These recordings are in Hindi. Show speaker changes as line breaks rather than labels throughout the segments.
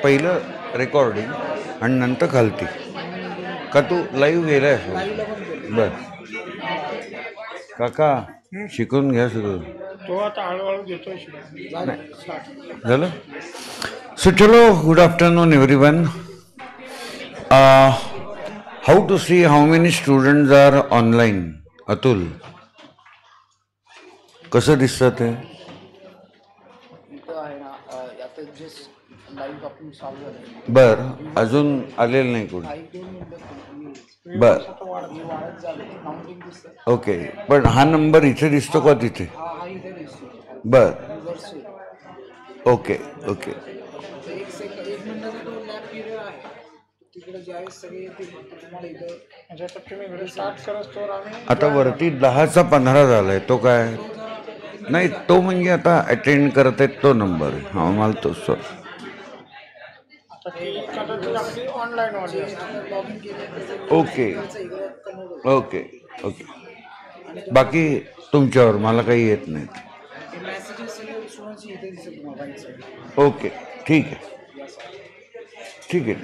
पहिलं रेकॉर्डिंग आणि नंतर खालती का तू लाईव्ह गेलाय? बर काका शिकून घ्या सगळं.
तो आता हळूहळू घेतोय.
झालं. सो चलो, good afternoon everyone. How to see how many students are online? Atul, कसं दिसतं ते? बर, अजून आलेलं नाही कोणी. बर ओके, पण हा नंबर इथे दिसतो का तिथे? बर ओके ओके. आता वरती 10चा 15 झालाय, तो काय नाही, तो म्हणजे आता अटेंड करत आहेत तो नंबर. हा मला तो सर ओके ओके ओके. बाकी तुमच्यावर मला काही येत नाही. ओके ठीक आहे ठीक आहे.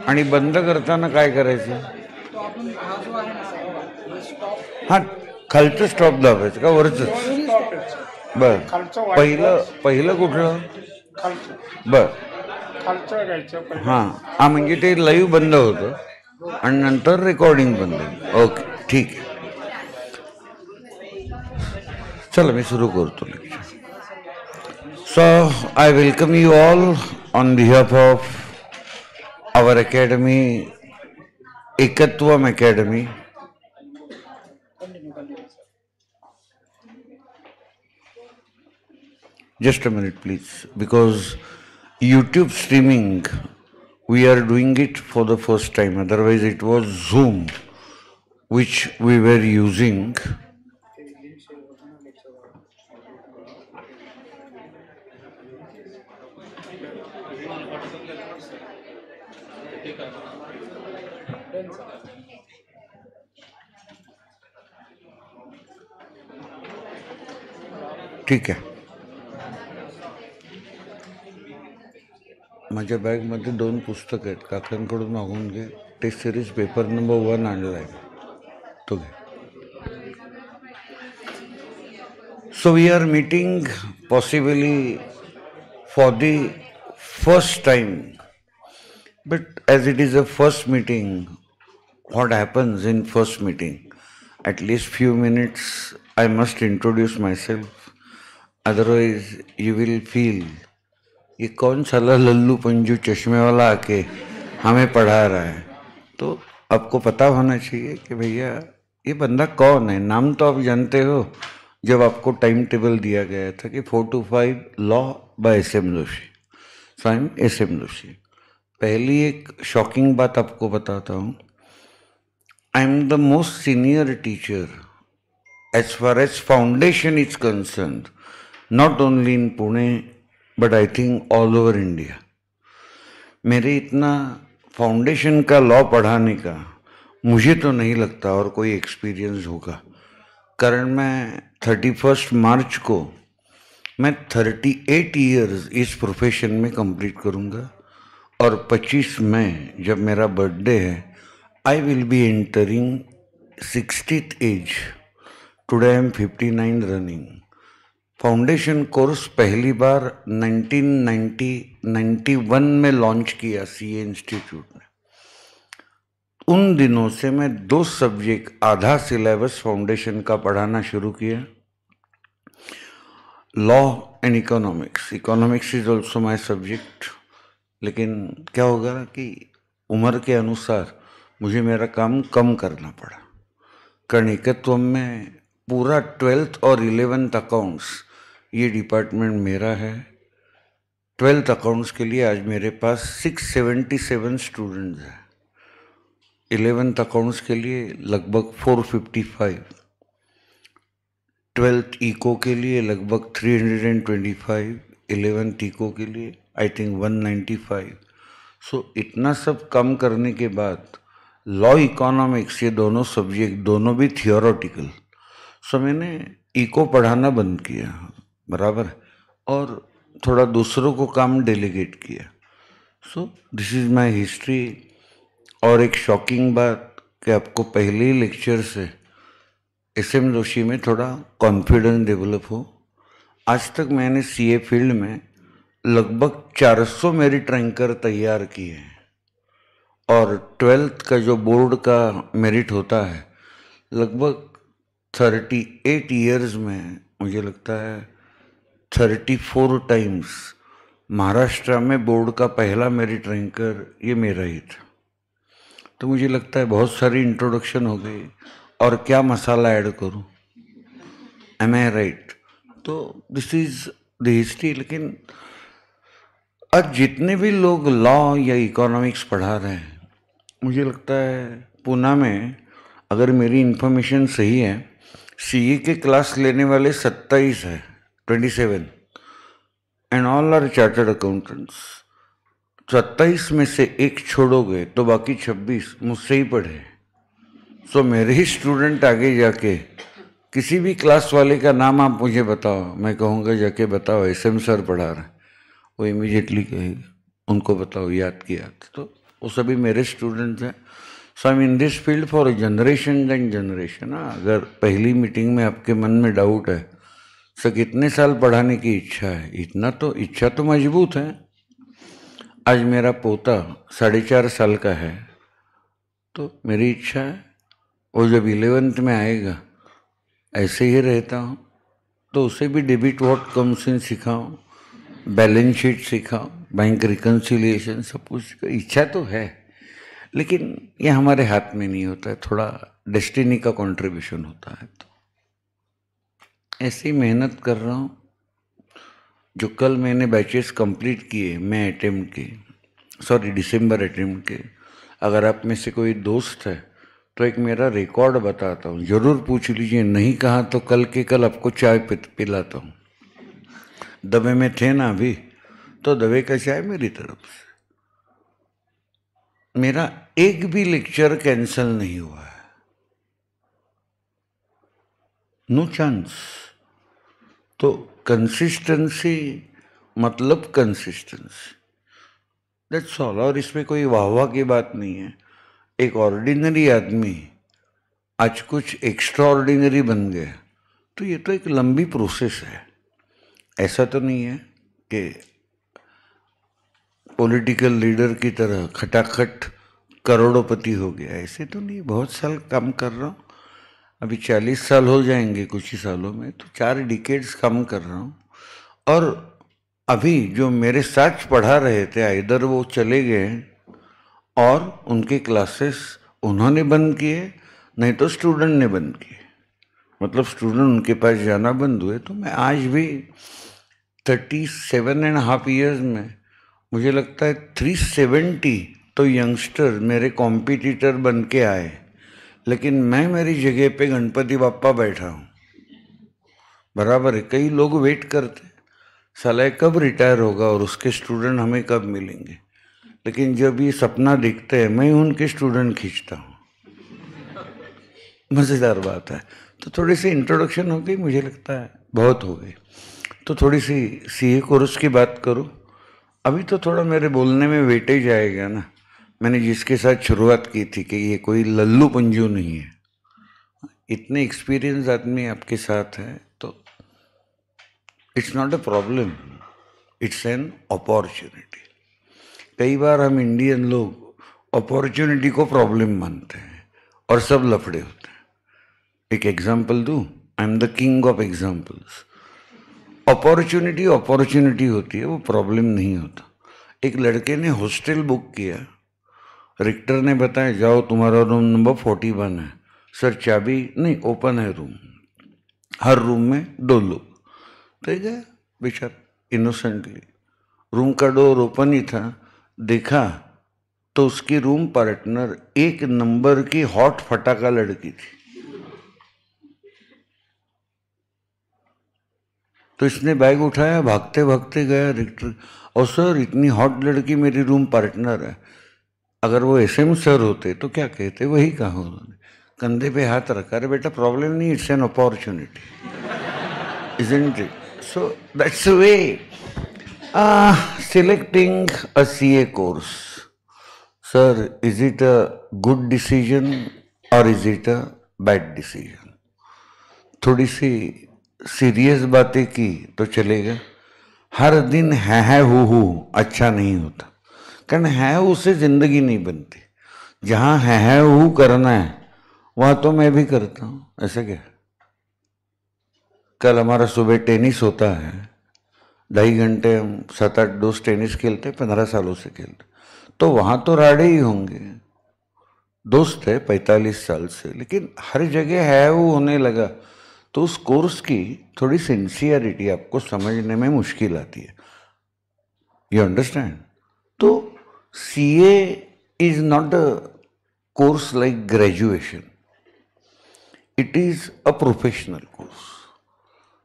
आणि बंद करताना काय करायचं? हा, खालचं स्टॉप दाबायचं का वरचं? बर, पहिलं कुठलं? बर हां हां, म्हणजे ते लाईव्ह बंद होतं आणि नंतर रेकॉर्डिंग बंद होतं. ओके ठीक आहे. चला मी सुरू करतो. So I welcome you all on behalf of our academy, Ekatvam academy. Just a minute please, because YouTube streaming, we are doing it for the first time. Otherwise it was Zoom which we were using. ठीक आहे. माझ्या बॅगमध्ये 2 पुस्तकं आहेत, काकांकडून मागून घे. टेस्ट सिरीज पेपर नंबर 1 आणला आहे, तो घे. So we are meeting possibly for the first time, but as it is a first meeting, what happens in first meeting? At least few minutes I must introduce myself, otherwise you will feel ये कौन साला लल्लू पंजू चश्मे वाला आके हमें पढ़ा रहा है. तो आपको पता होना चाहिए कि भैया ये बंदा कौन है. नाम तो आप जानते हो जब आपको टाइम टेबल दिया गया था कि 4 to 5 law by SM Joshi. So I am SM Joshi. पहली एक शॉकिंग बात आपको बताता हूँ. I am the most senior teacher as far as foundation is concern, not only in Pune but I think all over India. मेरे इतना फाउंडेशन का लॉ पढ़ाने का मुझे तो नहीं लगता और कोई एक्सपीरियंस होगा. कारण मैं 31 मार्च को मैं 38 ईयर्स इस प्रोफेशन में कंप्लीट करूँगा और 25 मई जब मेरा बर्थडे है I will be entering 60th age. Today I am 59 running. Foundation course पहली बार 1991 में लॉन्च किया CA इंस्टीट्यूट ने. उन दिनों से मैं 2 सब्जेक्ट, आधा सिलेबस फाउंडेशन का पढ़ाना शुरू किया. Law and economics. Economics is also my subject. लेकिन क्या होगा कि उम्र के अनुसार मुझे मेरा काम कम करना पड़ा. कारण एकत्वम में पूरा 12th और 11th अकाउंट्स ये डिपार्टमेंट मेरा है. 12th अकाउंट्स के लिए आज मेरे पास 677 स्टूडेंट्स हैं. 11th अकाउंट्स के लिए लगभग 455. 12th इको के लिए लगभग 325. 11th इको के लिए आई थिंक 195. सो इतना सब कम करने के बाद लॉ इकोनॉमिक्स ये दोनों सब्जेक्ट दोनों भी थियोरेटिकल। सो मैंने इको पढ़ाना बंद किया, बराबर, और थोड़ा दूसरों को काम डेलीगेट किया। So this is my history. और एक शॉकिंग बात कि आपको पहले ही लेक्चर से एसएम जोशी में थोड़ा कॉन्फिडेंस डेवलप हो। आज तक मैंने सीए फील्ड में लगभग 400 मेरिट रैंकर तैयार किए हैं, और 12th का जो बोर्ड का मेरिट होता है लगभग 38 ईयर्स में मुझे लगता है 34 टाइम्स महाराष्ट्र में बोर्ड का पहला मेरिट रैंकर ये मेरा ही था। तो मुझे लगता है बहुत सारी इंट्रोडक्शन हो गई, और क्या मसाला ऐड करूं, एम आई राइट? तो दिस इज द हिस्ट्री। लेकिन आज जितने भी लोग लॉ या इकोनॉमिक्स पढ़ा रहे हैं, मुझे लगता है पूना में, अगर मेरी इन्फॉर्मेशन सही है, सीए के क्लास लेने वाले 27 है, 27, and all are chartered accountants. 27 में से एक छोड़ोगे तो बाकी 26 मुझसे ही पढ़े। सो मेरे ही स्टूडेंट आगे जाके किसी भी क्लास वाले का नाम आप मुझे बताओ, मैं कहूँगा जाके बताओ एसएम सर पढ़ा रहे, वो इमीडिएटली कहेगा उनको बताओ, याद किया। तो वो सभी मेरे स्टूडेंट्स हैं। So I am in this field for generation and generation. अगर पहली मीटिंग में आपके मन में डाउट है, सर कितने साल पढ़ाने की इच्छा है, इतना तो इच्छा तो मजबूत है। आज मेरा पोता 4.5 साल का है, तो मेरी इच्छा है वो जब 11th में आएगा ऐसे ही रहता हूँ, तो उसे भी डेबिट व्हाट कम्स इन सिखाऊँ, बैलेंस शीट सिखाऊँ, बैंक रिकन्सिलिएशन, सब कुछ। इच्छा तो है, लेकिन ये हमारे हाथ में नहीं होता है, थोड़ा डेस्टिनी का कंट्रीब्यूशन होता है। तो ऐसी मेहनत कर रहा हूँ। जो कल मैंने बैचेस कंप्लीट किए, मैं अटेम्प्ट के, सॉरी दिसंबर अटेम्प्ट के, अगर आप में से कोई दोस्त है तो एक मेरा रिकॉर्ड बताता हूँ, ज़रूर पूछ लीजिए। नहीं कहा तो कल के कल आपको चाय पिलाता हूँ। दबे में थे ना अभी, तो दबे का चाय मेरी तरफ से। मेरा एक भी लेक्चर कैंसिल नहीं हुआ है, नो चांस। तो कंसिस्टेंसी मतलब कंसिस्टेंसी, दैट्स ऑल। और इसमें कोई वाह वाह की बात नहीं है। एक ऑर्डिनरी आदमी आज कुछ एक्स्ट्रा ऑर्डिनरी बन गया, तो ये तो एक लंबी प्रोसेस है। ऐसा तो नहीं है कि पॉलिटिकल लीडर की तरह खटाखट करोड़पति हो गया, ऐसे तो नहीं। बहुत साल काम कर रहा हूँ, अभी 40 साल हो जाएंगे कुछ ही सालों में, तो 4 डिकेड्स काम कर रहा हूँ। और अभी जो मेरे साथ पढ़ा रहे थे, इधर वो चले गए और उनके क्लासेस उन्होंने बंद किए, नहीं तो स्टूडेंट ने बंद किए, मतलब स्टूडेंट उनके पास जाना बंद हुए। तो मैं आज भी 37.5 ईयर्स में मुझे लगता है 370 तो यंगस्टर मेरे कॉम्पिटिटर बन के आए, लेकिन मैं मेरी जगह पे गणपति बाप्पा बैठा हूँ, बराबर है। कई लोग वेट करते, साला कब रिटायर होगा और उसके स्टूडेंट हमें कब मिलेंगे, लेकिन जब ये सपना दिखते हैं मैं उनके स्टूडेंट खींचता हूँ। मज़ेदार बात है। तो थोड़ी सी इंट्रोडक्शन हो गई, मुझे लगता है बहुत हो गई। तो थोड़ी सी सीए कोर्स की बात करूँ। अभी तो थोड़ा मेरे बोलने में वेटेज आएगा ना, मैंने जिसके साथ शुरुआत की थी कि ये कोई लल्लू पंजू नहीं है, इतने एक्सपीरियंस आदमी आपके साथ है, तो it's not a problem, it's an opportunity. कई बार हम इंडियन लोग अपॉर्चुनिटी को प्रॉब्लम मानते हैं और सब लफड़े होते हैं। एक एग्जाम्पल दूं, आई am the king of examples. Opportunity opportunity होती है, वो प्रॉब्लम नहीं होता। एक लड़के ने हॉस्टल बुक किया, रिक्टर ने बताया जाओ तुम्हारा रूम नंबर 41 है। सर चाबी नहीं, ओपन है रूम, हर रूम में 2 लोग। तो गया बेचारा इनोसेंटली, रूम का डोर ओपन ही था, देखा तो उसकी रूम पार्टनर 1 नंबर की हॉट फटाका लड़की थी। तो इसने बैग उठाया, भागते भागते गया रिक्टर, और सर इतनी हॉट लड़की मेरी रूम पार्टनर है। अगर वो एसएम सर होते तो क्या कहते, वही कहा उन्होंने, कंधे पे हाथ रखा, अरे बेटा प्रॉब्लम नहीं, it's an opportunity, isn't it? So that's the way. Selecting a CA course. Sir, is it a good decision or is it a bad decision? थोड़ी सी सीरियस बातें की तो चलेगा, हर दिन है हु अच्छा नहीं होता, कारण है उससे जिंदगी नहीं बनती। जहाँ है हु करना है वहाँ तो मैं भी करता हूँ, ऐसा क्या। कल हमारा सुबह टेनिस होता है, 2.5 घंटे हम 7-8 डोज टेनिस खेलते, 15 सालों से खेलते, तो वहाँ तो राड़े ही होंगे। दोस्त है 45 साल से, लेकिन हर जगह है वो होने लगा, तो उस कोर्स की थोड़ी सिंसियरिटी आपको समझने में मुश्किल आती है। You understand? तो CA is not a course like graduation, it is a professional course.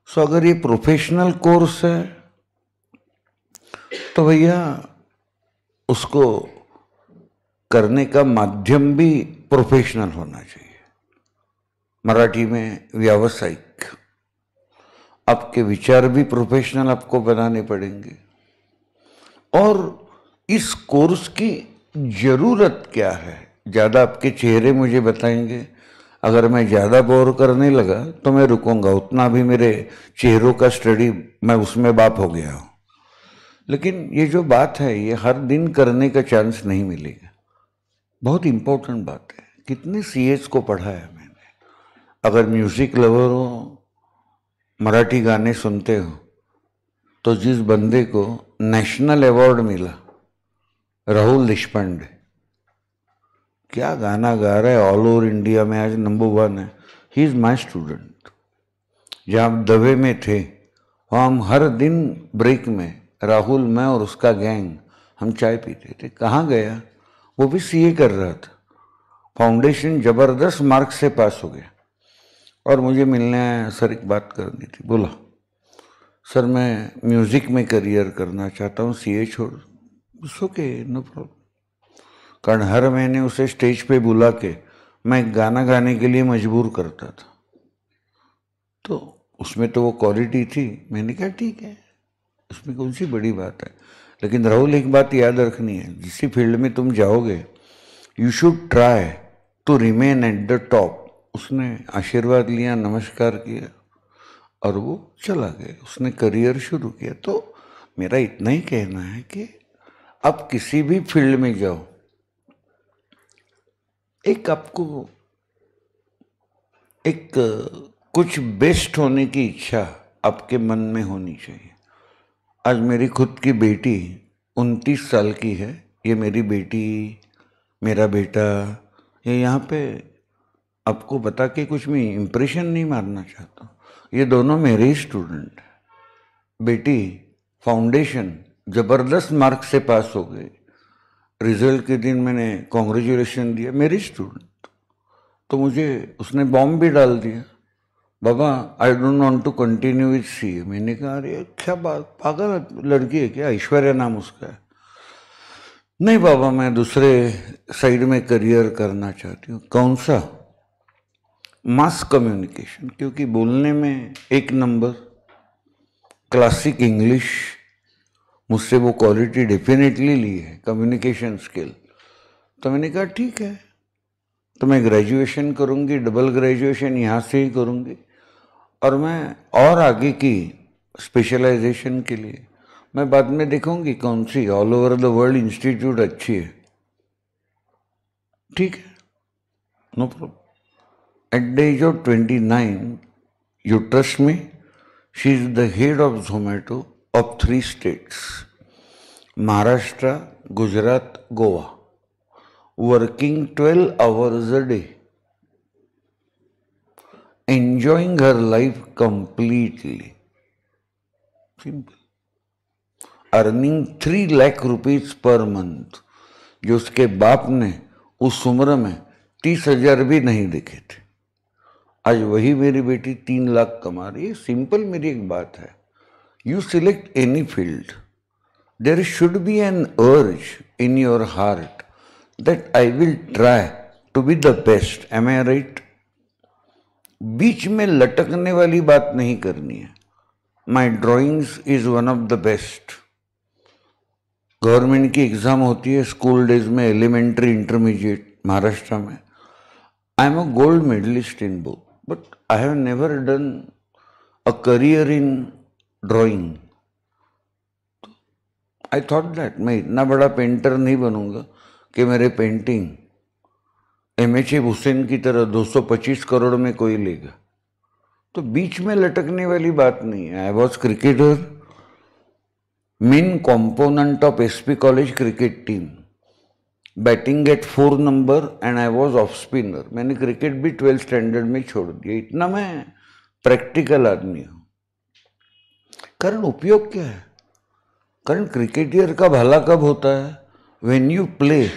So अगर ये प्रोफेशनल कोर्स है तो भैया उसको करने का माध्यम भी प्रोफेशनल होना चाहिए, मराठी में व्यावसायिक। आपके विचार भी प्रोफेशनल आपको बनाने पड़ेंगे। और इस कोर्स की जरूरत क्या है, ज़्यादा आपके चेहरे मुझे बताएंगे। अगर मैं ज़्यादा बोर करने लगा तो मैं रुकूंगा, उतना भी मेरे चेहरों का स्टडी मैं उसमें बाप हो गया हूँ। लेकिन ये जो बात है ये हर दिन करने का चांस नहीं मिलेगा। बहुत इम्पोर्टेंट बात है। कितने CAs को पढ़ा है मैंने। अगर म्यूजिक लवर हो, मराठी गाने सुनते हो, तो जिस बंदे को नेशनल अवार्ड मिला, राहुल देशपांडे, क्या गाना गा रहा है, ऑल ओवर इंडिया में आज नंबर 1 है। He is my student. जहाँ हम दबे में थे वहाँ हम हर दिन ब्रेक में राहुल, मैं और उसका गैंग हम चाय पीते थे। कहाँ गया? वो भी CA कर रहा था, फाउंडेशन जबरदस्त मार्क्स से पास हो गया। और मुझे मिलने आया, सर एक बात करनी थी। बोला, सर मैं म्यूजिक में करियर करना चाहता हूँ, CA छोड़। Okay, no problem. कारण हर महीने उसे स्टेज पे बुला के मैं गाना गाने के लिए मजबूर करता था, तो उसमें तो वो क्वालिटी थी। मैंने कहा ठीक है, उसमें कौन सी बड़ी बात है। लेकिन राहुल एक बात याद रखनी है, जिस फील्ड में तुम जाओगे you should try to remain at the top. उसने आशीर्वाद लिया, नमस्कार किया और वो चला गया, उसने करियर शुरू किया। तो मेरा इतना ही कहना है कि आप किसी भी फील्ड में जाओ, एक आपको एक कुछ बेस्ट होने की इच्छा आपके मन में होनी चाहिए। आज मेरी खुद की बेटी 29 साल की है। ये मेरी बेटी, मेरा बेटा, ये यहाँ पे आपको बता के कुछ मैं इम्प्रेशन नहीं मारना चाहता हूँ, ये दोनों मेरे ही स्टूडेंट हैं। बेटी फाउंडेशन जबरदस्त मार्क्स से पास हो गई। रिजल्ट के दिन मैंने कॉन्ग्रेचुलेशन दिया, मेरी स्टूडेंट। तो मुझे उसने बॉम्ब भी डाल दिया, बाबा I don't want to continue with CA। मैंने कहा अरे क्या बात, पागल लड़की है क्या? ऐश्वर्या नाम उसका है। नहीं बाबा, मैं दूसरे साइड में करियर करना चाहती हूँ। कौन सा? मास कम्युनिकेशन, क्योंकि बोलने में 1 नंबर, क्लासिक इंग्लिश, मुझसे वो क्वालिटी डेफिनेटली ली है, कम्युनिकेशन स्किल। तो मैंने कहा ठीक है, तो मैं ग्रेजुएशन करूँगी, डबल ग्रेजुएशन यहाँ से ही करूँगी, और मैं और आगे की स्पेशलाइजेशन के लिए मैं बाद में देखूँगी कौन सी all over the world institute अच्छी है। ठीक है, no problem. At the age of 29, you trust me, she is the head of Zomato of 3 states, Maharashtra, Gujarat, Goa, working 12 hours a day, enjoying her life completely. Simple. Earning 3 lakh rupees per month, जो उसके बाप ने उस उम्र में 30,000 भी नहीं देखे थे। आज वही मेरी बेटी 3 लाख कमा रही है। सिंपल मेरी एक बात है, you select any field, there should be an urge in your heart that I will try to be the best. Am I right? बीच में लटकने वाली बात नहीं करनी है. My drawings is one of the best. Government की एग्जाम होती है स्कूल डेज में, एलिमेंट्री इंटरमीडिएट महाराष्ट्र में. I am a gold medalist in both, but I have never done a career in drawing. I thought that मैं इतना बड़ा पेंटर नहीं बनूंगा कि मेरे पेंटिंग एमएच हुसैन की तरह 225 करोड़ में कोई लेगा. तो बीच में लटकने वाली बात नहीं है. I was cricketer, main component of SP college cricket team, batting at 4 number and I was off spinner. मैंने क्रिकेट भी 12th स्टैंडर्ड में छोड़ दिया. इतना मैं प्रैक्टिकल आदमी हूं. कारण उपयोग क्या है? कारण क्रिकेटियर का भला कब होता है? When you play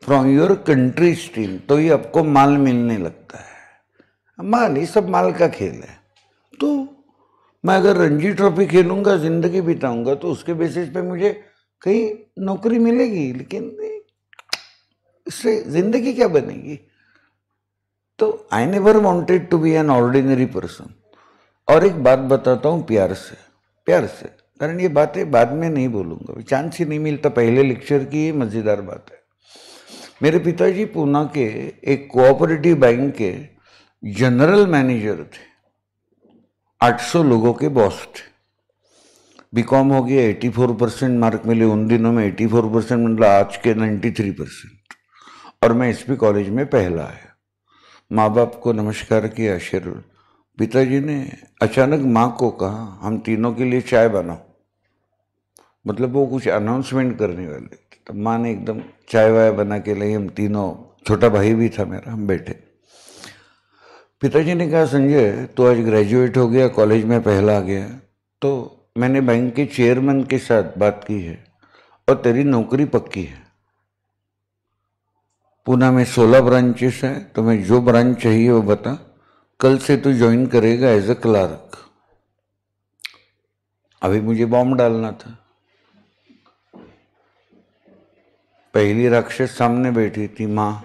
from your country's team, तो ही आपको माल मिलने लगता है. माल, ये सब माल का खेल है. तो मैं अगर रणजी ट्रॉफी खेलूंगा, जिंदगी बिताऊंगा, तो उसके बेसिस पे मुझे कहीं नौकरी मिलेगी, लेकिन इससे जिंदगी क्या बनेगी? तो I never wanted to be an ordinary person. और एक बात बताता हूँ प्यार से, प्यार से, कारण ये बातें बाद में नहीं बोलूंगा, चांस ही नहीं मिलता. पहले लेक्चर की मजेदार बात है. मेरे पिताजी पूना के एक कोऑपरेटिव बैंक के जनरल मैनेजर थे. 800 लोगों के बॉस थे. बीकॉम हो गया, 84% मार्क मिले उन दिनों में. 84% मतलब आज के 93%. और मैं एसपी कॉलेज में पहला आया. माँ बाप को नमस्कार किया, आशीर्वाद. पिताजी ने अचानक माँ को कहा, हम तीनों के लिए चाय बनाओ. मतलब वो कुछ अनाउंसमेंट करने वाले थे. तो माँ ने एकदम चाय वाय बना के लाई. हम तीनों, छोटा भाई भी था मेरा, हम बैठे. पिताजी ने कहा, संजय तो आज ग्रेजुएट हो गया, कॉलेज में पहला आ गया, तो मैंने बैंक के चेयरमैन के साथ बात की है और तेरी नौकरी पक्की है. पूना में 16 ब्रांचेस है, तो मैं जो ब्रांच चाहिए वो बता. कल से तू ज्वाइन करेगा एज अ क्लार्क. अभी मुझे बॉम्ब डालना था. पहली राक्षस सामने बैठी थी, माँ.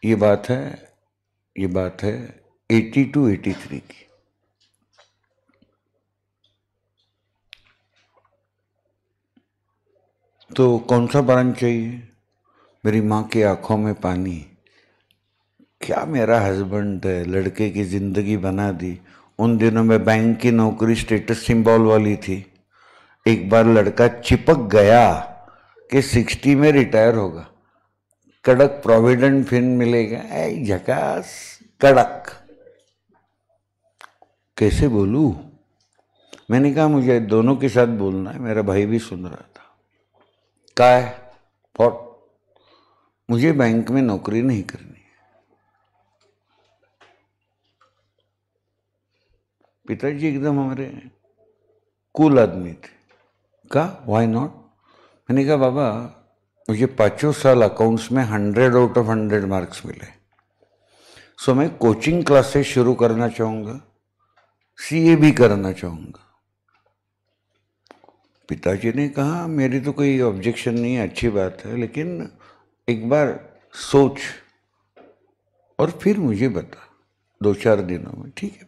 ये बात है 82-83 की. तो कौन सा ब्रांच चाहिए? मेरी माँ की आंखों में पानी. क्या मेरा हस्बैंड है, लड़के की जिंदगी बना दी. उन दिनों में बैंक की नौकरी स्टेटस सिंबल वाली थी. एक बार लड़का चिपक गया कि 60 में रिटायर होगा, कड़क प्रोविडेंट फंड मिलेगा. झकास कड़क. कैसे बोलूं? मैंने कहा मुझे दोनों के साथ बोलना है. मेरा भाई भी सुन रहा था. काय फॉट, मुझे बैंक में नौकरी नहीं करनी है. पिताजी एकदम हमारे कूल आदमी थे. कहा व्हाई नॉट? मैंने कहा बाबा, मुझे 5 साल अकाउंट्स में 100 आउट ऑफ 100 मार्क्स मिले. सो मैं कोचिंग क्लासेस शुरू करना चाहूँगा, सीए भी करना चाहूँगा. पिताजी ने कहा मेरी तो कोई ऑब्जेक्शन नहीं है, अच्छी बात है, लेकिन एक बार सोच और फिर मुझे बता 2-4 दिनों में. ठीक है.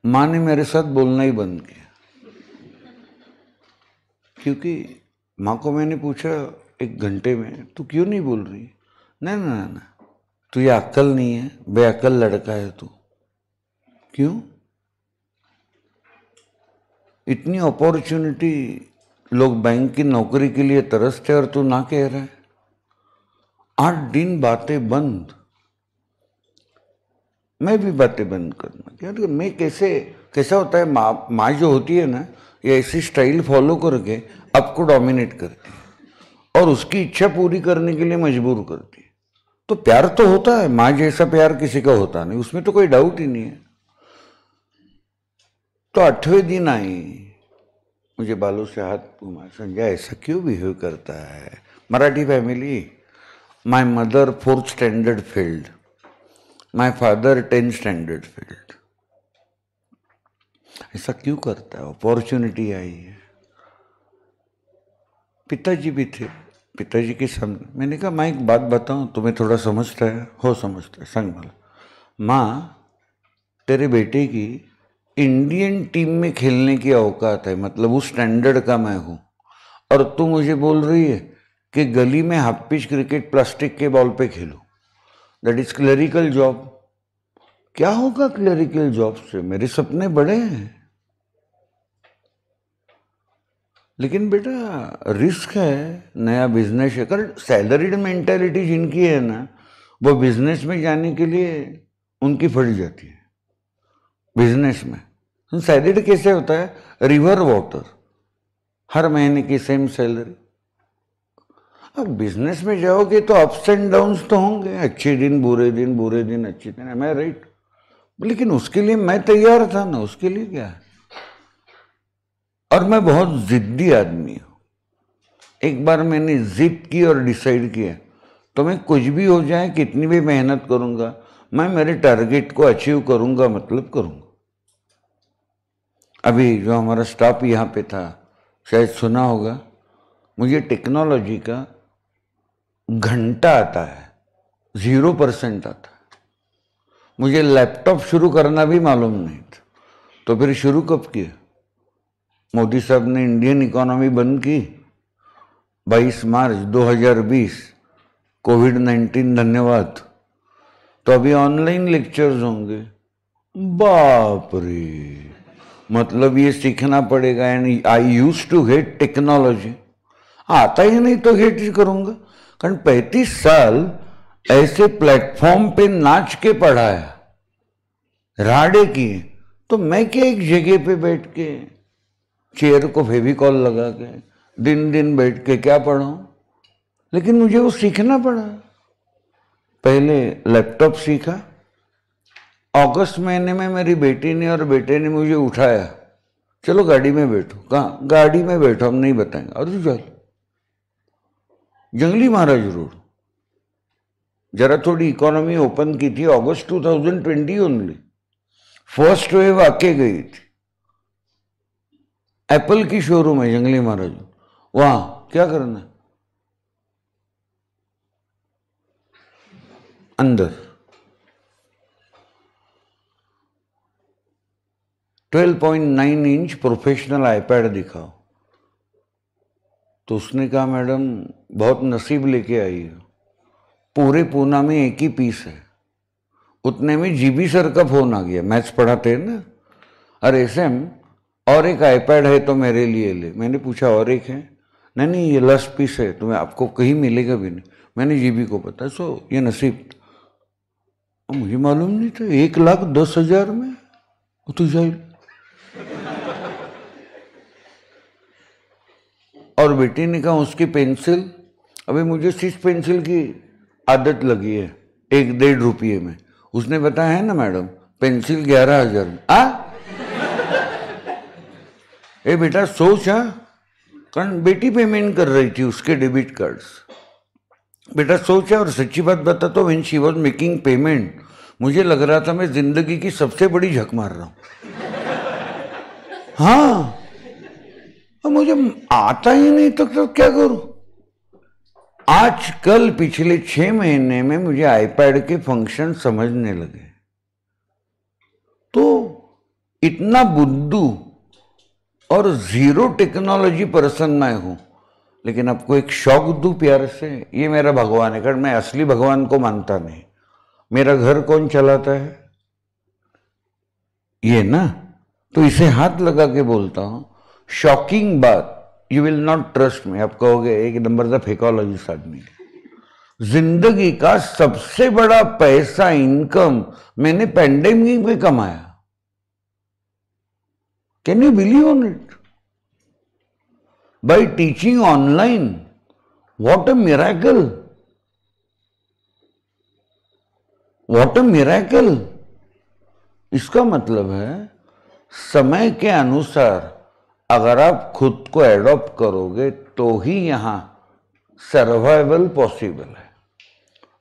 माँ ने मेरे साथ बोलना ही बंद किया, क्योंकि माँ को मैंने पूछा 1 घंटे में, तू क्यों नहीं बोल रही? ना ना ना, तुझे अक्ल नहीं है, बेअक्ल लड़का है तू. क्यों? इतनी अपॉर्चुनिटी, लोग बैंक की नौकरी के लिए तरसते और तू ना कह रहा है. 8 दिन बातें बंद. मैं भी बातें बंद करना. यार मैं कैसा होता है, माँ जो होती है ना, ये ऐसी स्टाइल फॉलो करके आपको डोमिनेट करती है और उसकी इच्छा पूरी करने के लिए मजबूर करती है. तो प्यार तो होता है, माँ जैसा प्यार किसी का होता नहीं, उसमें तो कोई डाउट ही नहीं है. तो 8वें दिन आई, मुझे बालों से हाथ घुमा, संजय ऐसा क्यों बिहेव करता है? Marathi family. My mother 4th standard failed, my father 10th standard failed. ऐसा क्यों करता है? अपॉर्चुनिटी आई है. पिताजी भी थे, पिताजी के सामने मैंने कहा माँ एक बात बताऊं, तुम्हें थोड़ा समझता है? हो समझता है, संग वाला। माँ, तेरे बेटे की इंडियन टीम में खेलने की औकात है, मतलब उस स्टैंडर्ड का मैं हूं, और तू मुझे बोल रही है कि गली में हाफ पिच क्रिकेट प्लास्टिक के बॉल पे खेलो। That is clerical job. क्या होगा क्लरिकल जॉब से? मेरे सपने बड़े हैं। लेकिन बेटा रिस्क है, नया बिजनेस है। कर सैलरीड मेंटेलिटी जिनकी है ना, वो बिजनेस में जाने के लिए उनकी फट जाती है। बिजनेस में सैलरीड कैसे होता है? रिवर वाटर, हर महीने की सेम सैलरी। अब बिजनेस में जाओगे तो अप्स एंड डाउन्स तो होंगे, अच्छे दिन बुरे दिन, बुरे दिन अच्छे दिन, मैं राइट? लेकिन उसके लिए मैं तैयार था ना, उसके लिए क्या है। और मैं बहुत जिद्दी आदमी हूं। एक बार मैंने जिद की और डिसाइड किया तो मैं कुछ भी हो जाए, कितनी भी मेहनत करूंगा, मैं मेरे टारगेट को अचीव करूंगा, मतलब करूंगा। अभी जो हमारा स्टाफ यहाँ पे था, शायद सुना होगा, मुझे टेक्नोलॉजी का घंटा आता है, 0% आता है। मुझे लैपटॉप शुरू करना भी मालूम नहीं था। तो फिर शुरू कब किया? मोदी साहब ने इंडियन इकोनॉमी बंद की 22 मार्च 2020, कोविड-19, धन्यवाद। तो अभी ऑनलाइन लेक्चर्स होंगे। बाप रे, मतलब ये सीखना पड़ेगा। And I use to hate technology, आता ही नहीं तो हेट ही करूंगा। कारण 35 साल ऐसे प्लेटफॉर्म पे नाच के पढ़ाया, राडे किए, तो मैं क्या एक जगह पे बैठ के चेयर को फेविकॉल लगा के दिन दिन बैठ के क्या पढ़ाऊं? लेकिन मुझे वो सीखना पड़ा। पहले लैपटॉप सीखा। अगस्त महीने में मेरी बेटी ने और बेटे ने मुझे उठाया, चलो गाड़ी में बैठो। कहाँ? गाड़ी में बैठो, हम नहीं बताएंगे। और चल, जंगली महाराज रोड, जरा थोड़ी इकोनॉमी ओपन की थी, अगस्त 2020 ओनली। फर्स्ट वेव आके गई थी। एप्पल की शोरूम है जंगली महाराज, वहां क्या करना, अंदर 12.9 इंच प्रोफेशनल आईपैड दिखाओ। तो उसने कहा मैडम बहुत नसीब लेके आई है, पूरे पूना में एक ही पीस है। उतने में जीबी सर का फोन आ गया, मैथ्स पढ़ाते हैं ना, अरे एसएम और एक आईपैड है तो मेरे लिए ले। मैंने पूछा और एक है? नहीं नहीं, ये लास्ट पीस है, तुम्हें आपको कहीं मिलेगा भी नहीं। मैंने जीबी को पता, सो ये नसीब। मुझे मालूम नहीं था 1,10,000 में वो तो जाए। और बेटी ने कहा उसकी पेंसिल, अभी मुझे 6 पेंसिल की आदत लगी है 1-1.5 रुपये में। उसने बताया है ना मैडम, पेंसिल 11,000 में। ए बेटा सोच, कारण बेटी पेमेंट कर रही थी उसके डेबिट कार्ड्स। बेटा सोचा, और सच्ची बात बता तो when she was making payment, मुझे लग रहा था मैं जिंदगी की सबसे बड़ी झक मार रहा हूं। हाँ, और मुझे आता ही नहीं तो क्या करूं। आजकल पिछले 6 महीने में मुझे आईपैड के फंक्शन समझने लगे। तो इतना बुद्धू और जीरो टेक्नोलॉजी पर्सन मैं हूं। लेकिन आपको एक शौक दूं प्यार से, ये मेरा भगवान है। कारण मैं असली भगवान को मानता नहीं। मेरा घर कौन चलाता है? ये ना, तो इसे हाथ लगा के बोलता हूं, शॉकिंग बात, you will not trust me. आप कहोगे एक नंबर का फेकोलॉजिस्ट आदमी। जिंदगी का सबसे बड़ा पैसा, इनकम मैंने पेंडेमिक में कमाया। Can you believe on it? By teaching online. What a miracle! What a miracle! इसका मतलब है समय के अनुसार अगर आप खुद को एडॉप्ट करोगे तो ही यहां सर्वाइवल पॉसिबल है।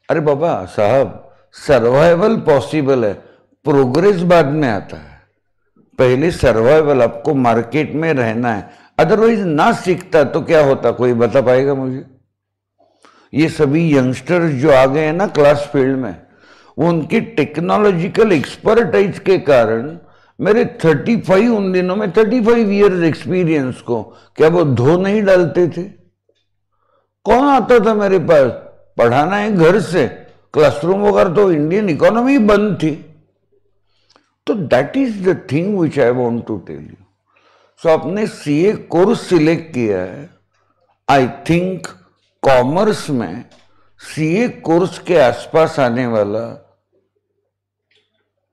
अरे बाबा साहब, सर्वाइवल पॉसिबल है, प्रोग्रेस बाद में आता है। पहले सर्वाइवल, आपको मार्केट में रहना है। अदरवाइज ना सीखता तो क्या होता, कोई बता पाएगा मुझे? ये सभी यंगस्टर्स जो आ गए हैं ना क्लास फील्ड में, वो उनकी टेक्नोलॉजिकल एक्सपर्टाइज के कारण मेरे 35 उन दिनों में 35 इयर्स एक्सपीरियंस को क्या वो धो नहीं डालते थे? कौन आता था मेरे पास? पढ़ाना है घर से, क्लासरूम वगैरह तो इंडियन इकोनॉमी बंद थी। तो that is the thing which I want to tell you. So आपने सीए कोर्स सिलेक्ट किया है, आई थिंक कॉमर्स में सीए कोर्स के आसपास आने वाला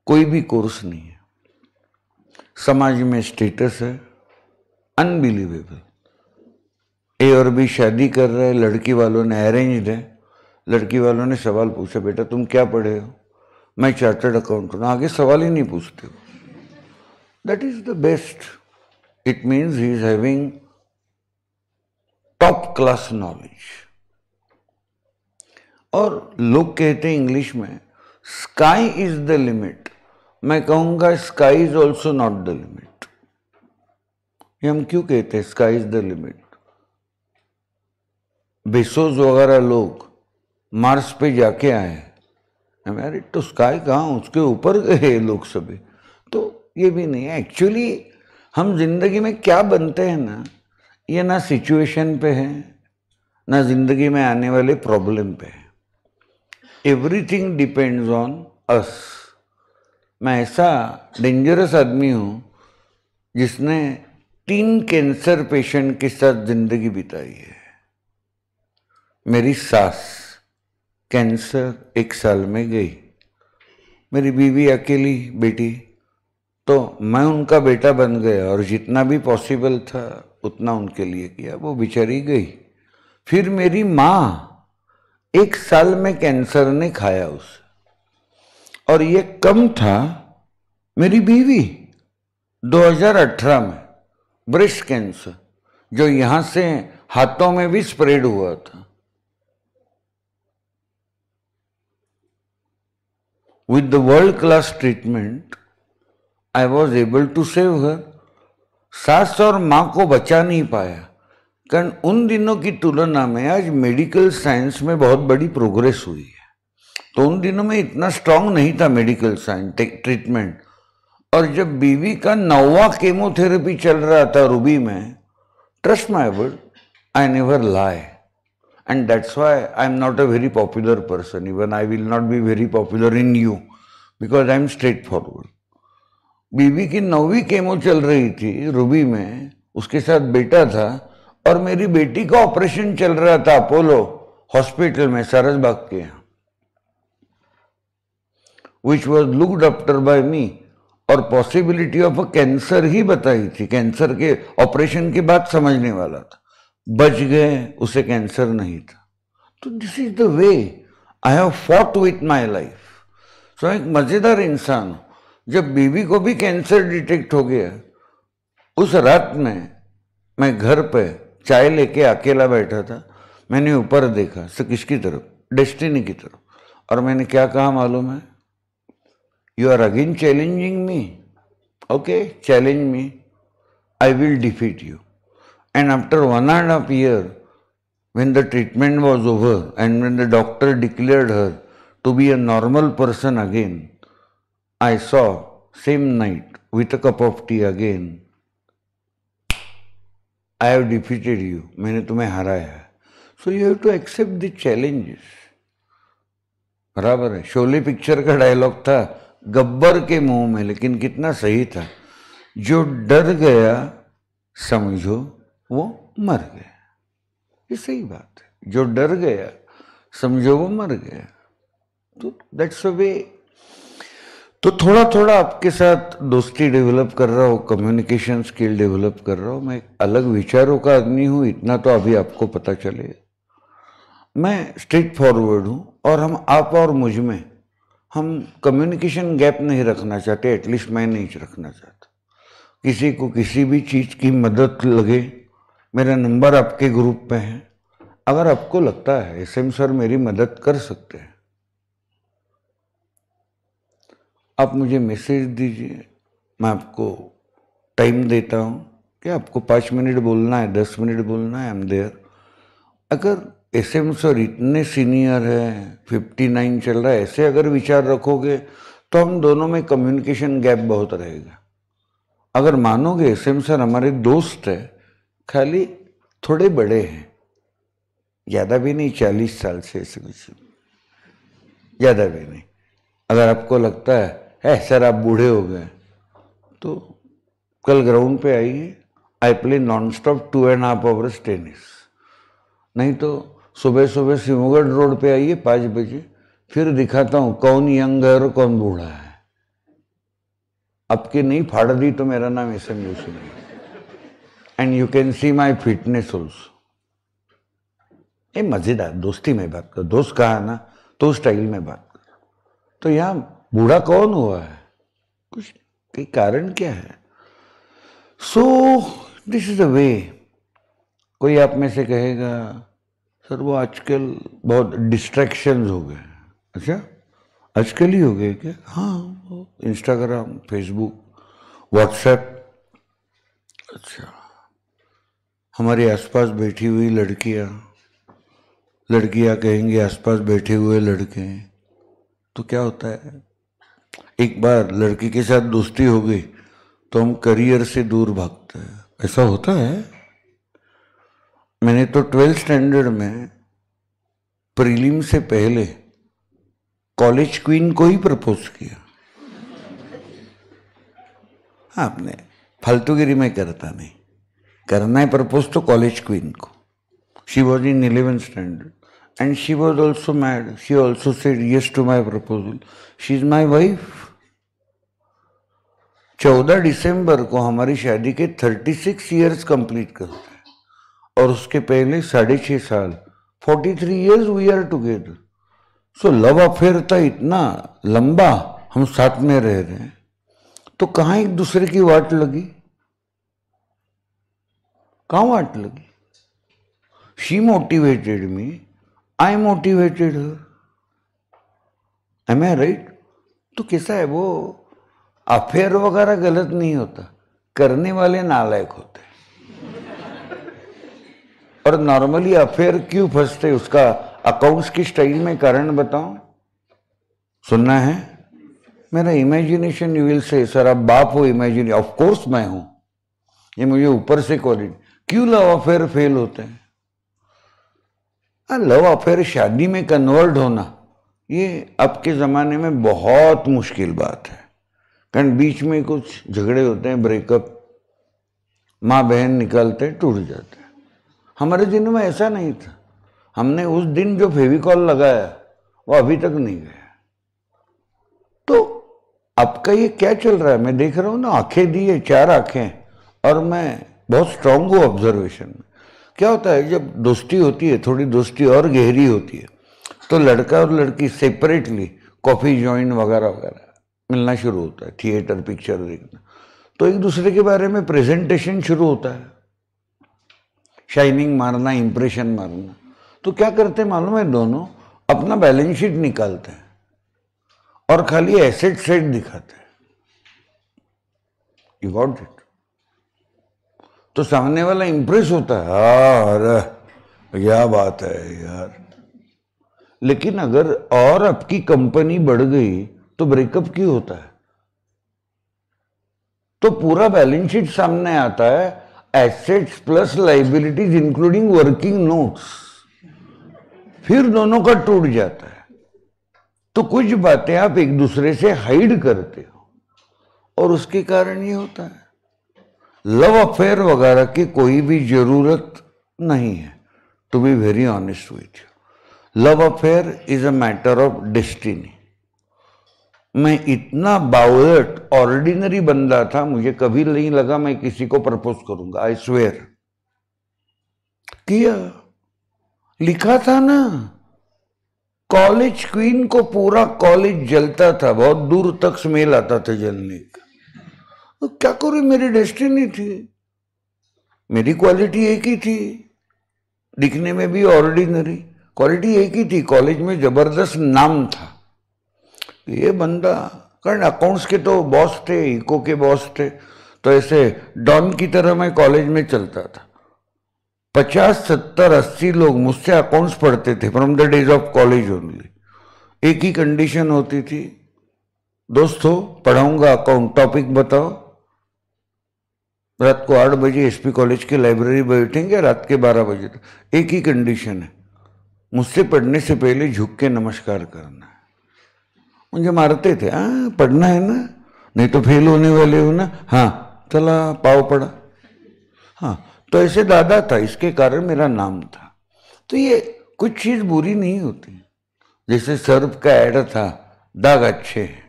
कोई भी कोर्स नहीं है। समाज में स्टेटस है अनबिलीवेबल। ए और बी शादी कर रहे हैं, लड़की वालों ने अरेंज्ड है, लड़की वालों ने सवाल पूछा, बेटा तुम क्या पढ़े हो? मैं चार्टर्ड अकाउंटेंट। आगे सवाल ही नहीं पूछते हो। That is the best. It means he is having top class knowledge. और लोग कहते हैं इंग्लिश में स्काई इज द लिमिट। मैं कहूंगा sky is also not the limit. ये हम क्यों कहते हैं sky is the limit? Bezos वगैरह लोग मार्स पे जाके आए, हमारे तो स्काई कहाँ, उसके ऊपर गए लोग सभी। तो ये भी नहीं है। एक्चुअली हम जिंदगी में क्या बनते हैं ना, ये ना सिचुएशन पे है ना जिंदगी में आने वाले प्रॉब्लम पे है। Everything depends on us. मैं ऐसा डेंजरस आदमी हूं जिसने 3 कैंसर पेशेंट के साथ जिंदगी बिताई है। मेरी सास कैंसर 1 साल में गई, मेरी बीवी अकेली बेटी, तो मैं उनका बेटा बन गया और जितना भी पॉसिबल था उतना उनके लिए किया। वो बेचारी गई। फिर मेरी माँ 1 साल में कैंसर ने खाया उसे, और ये कम था। मेरी बीवी 2018 में ब्रेस्ट कैंसर, जो यहां से हाथों में भी स्प्रेड हुआ था। With the world class treatment, I was able to save her. सास और माँ को बचा नहीं पाया, कारण उन दिनों की तुलना में आज मेडिकल साइंस में बहुत बड़ी प्रोग्रेस हुई है। तो उन दिनों में इतना स्ट्रांग नहीं था मेडिकल साइंस ट्रीटमेंट। और जब बीवी का 9वां केमोथेरेपी चल रहा था रूबी में, trust my word, I never lie, and that's why I'm not a very popular person. Even I will not be very popular in you because I'm straightforward. बीवी की 9वीं केमो चल रही थी रूबी में, उसके साथ बेटा था, और मेरी बेटी का ऑपरेशन चल रहा था अपोलो हॉस्पिटल में सारसबाग के यहाँ, which was looked after by me, और पॉसिबिलिटी ऑफ अ कैंसर ही बताई थी। कैंसर के ऑपरेशन की बात समझने वाला था, बच गए, उसे कैंसर नहीं था। तो this is the way I have fought with my life. So एक मजेदार इंसान हूं। जब बीवी को भी कैंसर डिटेक्ट हो गया, उस रात में मैं घर पे चाय लेके अकेला बैठा था। मैंने ऊपर देखा, से किसकी तरफ? डेस्टिनी की तरफ। और मैंने क्या कहा मालूम है? You are again challenging me, okay, challenge me, I will defeat you. And after 1.5 years, when the treatment was over and when the doctor declared her to be a normal person again, I saw same night with a cup of tea again, I have defeated you. मैंने तुम्हें हराया है। So you have to accept the challenges. बराबर है। शोले पिक्चर का डायलॉग था गब्बर के मुंह में, लेकिन कितना सही था। जो डर गया समझो वो मर गया। ये सही बात है। जो डर गया समझो वो मर गया। तो दैट्स अ वे। तो थोड़ा थोड़ा आपके साथ दोस्ती डेवलप कर रहा हूँ, कम्युनिकेशन स्किल डेवलप कर रहा हूँ। मैं एक अलग विचारों का आदमी हूँ, इतना तो अभी आपको पता चले। मैं स्ट्रेट फॉरवर्ड हूँ, और हम आप और मुझ में हम कम्युनिकेशन गैप नहीं रखना चाहते। एटलीस्ट मैं नहीं रखना चाहता। किसी को किसी भी चीज़ की मदद लगे, मेरा नंबर आपके ग्रुप पे है। अगर आपको लगता है एसएम सर मेरी मदद कर सकते हैं, आप मुझे मैसेज दीजिए। मैं आपको टाइम देता हूँ कि आपको 5 मिनट बोलना है, 10 मिनट बोलना है, आई एम देयर। अगर एसएम सर इतने सीनियर है, 59 चल रहा है, ऐसे अगर विचार रखोगे तो हम दोनों में कम्युनिकेशन गैप बहुत रहेगा। अगर मानोगे एसएम सर हमारे दोस्त है, खाली थोड़े बड़े हैं, ज़्यादा भी नहीं, 40 साल से, ऐसे कुछ ज़्यादा भी नहीं। अगर आपको लगता है सर आप बूढ़े हो गए, तो कल ग्राउंड पे आइए, I play non stop 2.5 hours tennis. नहीं तो सुबह सुबह सिमोगढ़ रोड पे आइए 5 बजे, फिर दिखाता हूँ कौन यंग है और कौन बूढ़ा है। आपकी नहीं फाड़ दी तो मेरा नाम एसएम जोशी नहीं। And you can see my fitness also. ये मजेदार दोस्ती में बात कर, दोस्त कहा ना तो स्टाइल में बात कर। तो यहाँ बूढ़ा कौन हुआ है, कुछ कोई कारण क्या है? सो दिस इज द वे। कोई आप में से कहेगा सर वो आजकल बहुत डिस्ट्रैक्शंस हो गए। अच्छा, आजकल ही हो गए क्या? हाँ, इंस्टाग्राम, फेसबुक, व्हाट्सएप। अच्छा, हमारे आसपास बैठी हुई लड़कियां कहेंगे आसपास बैठे हुए लड़के, तो क्या होता है, एक बार लड़की के साथ दोस्ती हो गई तो हम करियर से दूर भागते हैं। ऐसा होता है। मैंने तो 12th स्टैंडर्ड में प्रीलिम से पहले कॉलेज क्वीन को ही प्रपोज किया। आपने फालतूगिरी में करता नहीं, करना है प्रपोज तो कॉलेज क्वीन को। She was in 11th standard and she was also mad. She also said yes to my proposal. She is my wife. 14 दिसंबर को हमारी शादी के 36 ईयर्स कंप्लीट करते हैं, और उसके पहले 6.5 साल, 43 years we are together. So love affair था इतना लंबा, हम साथ में रह रहे हैं, तो कहाँ एक दूसरे की वाट लगी? कहाँ वाट लगी? She motivated me, I motivated her. Am I right? तो कैसा है वो, अफेयर वगैरह गलत नहीं होता, करने वाले नालायक होते। और नॉर्मली अफेयर क्यों फंसते, उसका अकाउंट्स की स्टाइल में कारण बताऊं? सुनना है? मेरा imagination, you will say sir आप बाप हो इमेजिन, ऑफ कोर्स मैं हूं, ये मुझे ऊपर से क्वालिटी। क्यों लव अफेयर फेल होते हैं? लव अफेयर शादी में कन्वर्ट होना, ये अब के जमाने में बहुत मुश्किल बात है, कारण बीच में कुछ झगड़े होते हैं, ब्रेकअप, माँ बहन निकलते टूट जाते हैं। हमारे दिन में ऐसा नहीं था। हमने उस दिन जो फेविकॉल लगाया वो अभी तक नहीं गया। तो आपका ये क्या चल रहा है? मैं देख रहा हूं ना, आंखें दी है, 4 आंखें, और मैं बहुत स्ट्रांग हूं ऑब्जर्वेशन में। क्या होता है जब दोस्ती होती है, थोड़ी दोस्ती और गहरी होती है, तो लड़का और लड़की सेपरेटली कॉफी जॉइन वगैरह वगैरह मिलना शुरू होता है, थिएटर पिक्चर देखना, तो एक दूसरे के बारे में प्रेजेंटेशन शुरू होता है, शाइनिंग मारना, इंप्रेशन मारना। तो क्या करते हैं मालूम है? दोनों अपना बैलेंस शीट निकालते हैं और खाली एसेट साइड दिखाते हैं। You got it? तो सामने वाला इंप्रेस होता है, अरे क्या बात है यार। लेकिन अगर और आपकी कंपनी बढ़ गई तो ब्रेकअप क्यों होता है? तो पूरा बैलेंस शीट सामने आता है, assets plus liabilities including working notes, फिर दोनों का टूट जाता है। तो कुछ बातें आप एक दूसरे से हाइड करते हो, और उसके कारण ये होता है। लव अफेयर वगैरह की कोई भी जरूरत नहीं है, to be very honest with you. Love affair is a matter of destiny. मैं इतना बावलट ऑर्डिनरी बंदा था, मुझे कभी नहीं लगा मैं किसी को प्रपोज करूंगा। आई स्वेयर किया, लिखा था ना, कॉलेज क्वीन को पूरा कॉलेज जलता था, बहुत दूर तक स्मेल आता था जलने का। तो क्या करूं, मेरी डेस्टिनी थी, मेरी क्वालिटी एक ही थी, दिखने में भी ऑर्डिनरी, क्वालिटी एक ही थी, कॉलेज में जबरदस्त नाम था। ये बंदा, कारण अकाउंट्स के तो बॉस थे, इको के बॉस थे, तो ऐसे डॉन की तरह मैं कॉलेज में चलता था। 50, 70, 80 लोग मुझसे अकाउंट्स पढ़ते थे from the days of college only. एक ही कंडीशन होती थी, दोस्तों पढ़ाऊंगा अकाउंट, टॉपिक बताओ। रात को 8 बजे एसपी कॉलेज के लाइब्रेरी बैठेंगे, रात के 12 बजे तक। एक ही कंडीशन है, मुझसे पढ़ने से पहले झुक के नमस्कार करना है। मुझे मारते थे, हाँ पढ़ना है ना, नहीं तो फेल होने वाले हो ना, हाँ चला पाव पढ़ा। हाँ तो ऐसे दादा था, इसके कारण मेरा नाम था। तो ये कुछ चीज बुरी नहीं होती। जैसे सर्फ का ऐड था, दाग अच्छे हैं।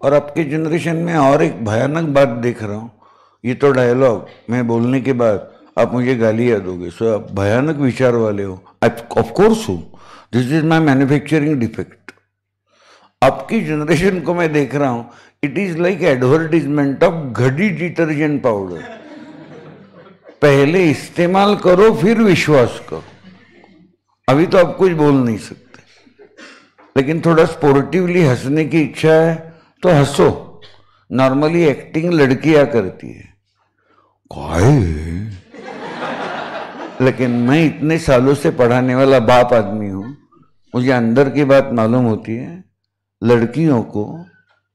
और आपके जनरेशन में और एक भयानक बात देख रहा हूं, ये तो डायलॉग मैं बोलने के बाद आप मुझे गालियां दोगे, सो आप भयानक विचार वाले हो। ऑफ कोर्स हूं, this is my manufacturing defect. आपकी जनरेशन को मैं देख रहा हूं, it is like advertisement of घड़ी डिटर्जेंट पाउडर। पहले इस्तेमाल करो फिर विश्वास करो। अभी तो आप कुछ बोल नहीं सकते, लेकिन थोड़ा स्पोर्टिवली हंसने की इच्छा है तो हंसो। नॉर्मली एक्टिंग लड़कियां करती है, लेकिन मैं इतने सालों से पढ़ाने वाला बाप आदमी हूं, मुझे अंदर की बात मालूम होती है। लड़कियों को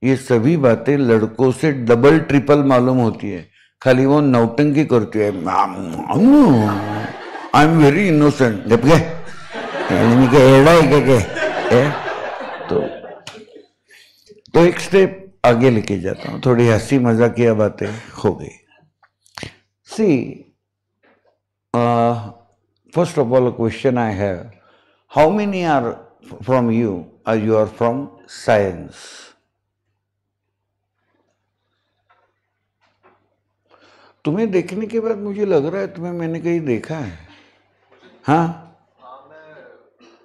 ये सभी बातें लड़कों से डबल ट्रिपल मालूम होती है, खाली वो नौटंकी करती है। आई एम वेरी इनोसेंट, जब तो एक स्टेप आगे लेके जाता हूं, थोड़ी हंसी मजाकिया बातें हो गई। See first of all question I have, how many are from you are from science? तुम्हें देखने के बाद मुझे लग रहा है तुम्हें मैंने कहीं देखा है। हाँ
मैं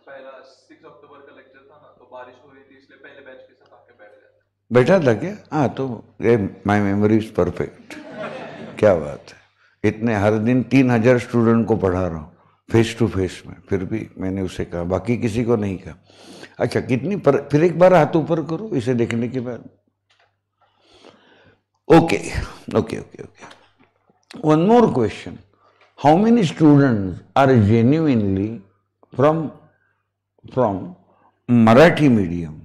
पहला 6 अक्टूबर का लेक्चर था ना, तो बारिश हो रही थी इसलिए पहले बैच के साथ आके बैठ गया।
बैठा था क्या? हाँ तो ये माई मेमोरी इज परफेक्ट। क्या बात है, इतने हर दिन 3000 स्टूडेंट को पढ़ा रहा हूँ फेस टू फेस में, फिर भी मैंने उसे कहा, बाकी किसी को नहीं कहा। अच्छा कितनी फिर एक बार हाथ ऊपर करो इसे देखने के बाद। Okay okay okay okay, one more question, how many students are genuinely from Marathi medium?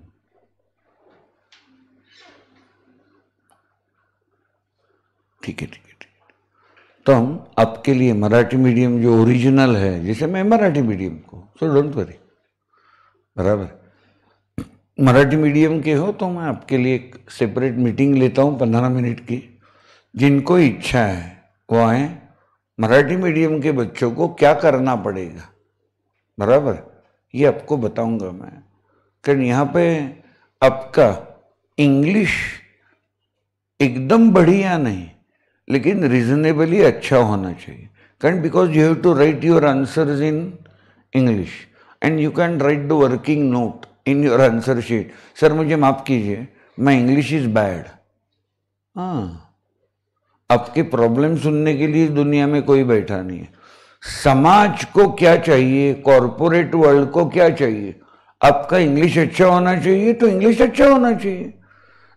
ठीक है ठीक है ठीक है, तो हम आपके लिए मराठी मीडियम जो ओरिजिनल है, जैसे मैं मराठी मीडियम को, सो डोंट वरी, बराबर मराठी मीडियम के हो तो मैं आपके लिए एक सेपरेट मीटिंग लेता हूँ 15 मिनट की। जिनको इच्छा है वो आए। मराठी मीडियम के बच्चों को क्या करना पड़ेगा, बराबर ये आपको बताऊंगा मैं। कारण यहाँ पे आपका इंग्लिश एकदम बढ़िया नहीं, लेकिन रीजनेबली अच्छा होना चाहिए। कारण because you have to write your answers in English and you can write the working note in your answer sheet. Sir मुझे माफ कीजिए, मैं इंग्लिश इज बैड। हाँ, आपके प्रॉब्लम सुनने के लिए दुनिया में कोई बैठा नहीं है। समाज को क्या चाहिए, कॉरपोरेट वर्ल्ड को क्या चाहिए? आपका इंग्लिश अच्छा होना चाहिए तो इंग्लिश अच्छा होना चाहिए।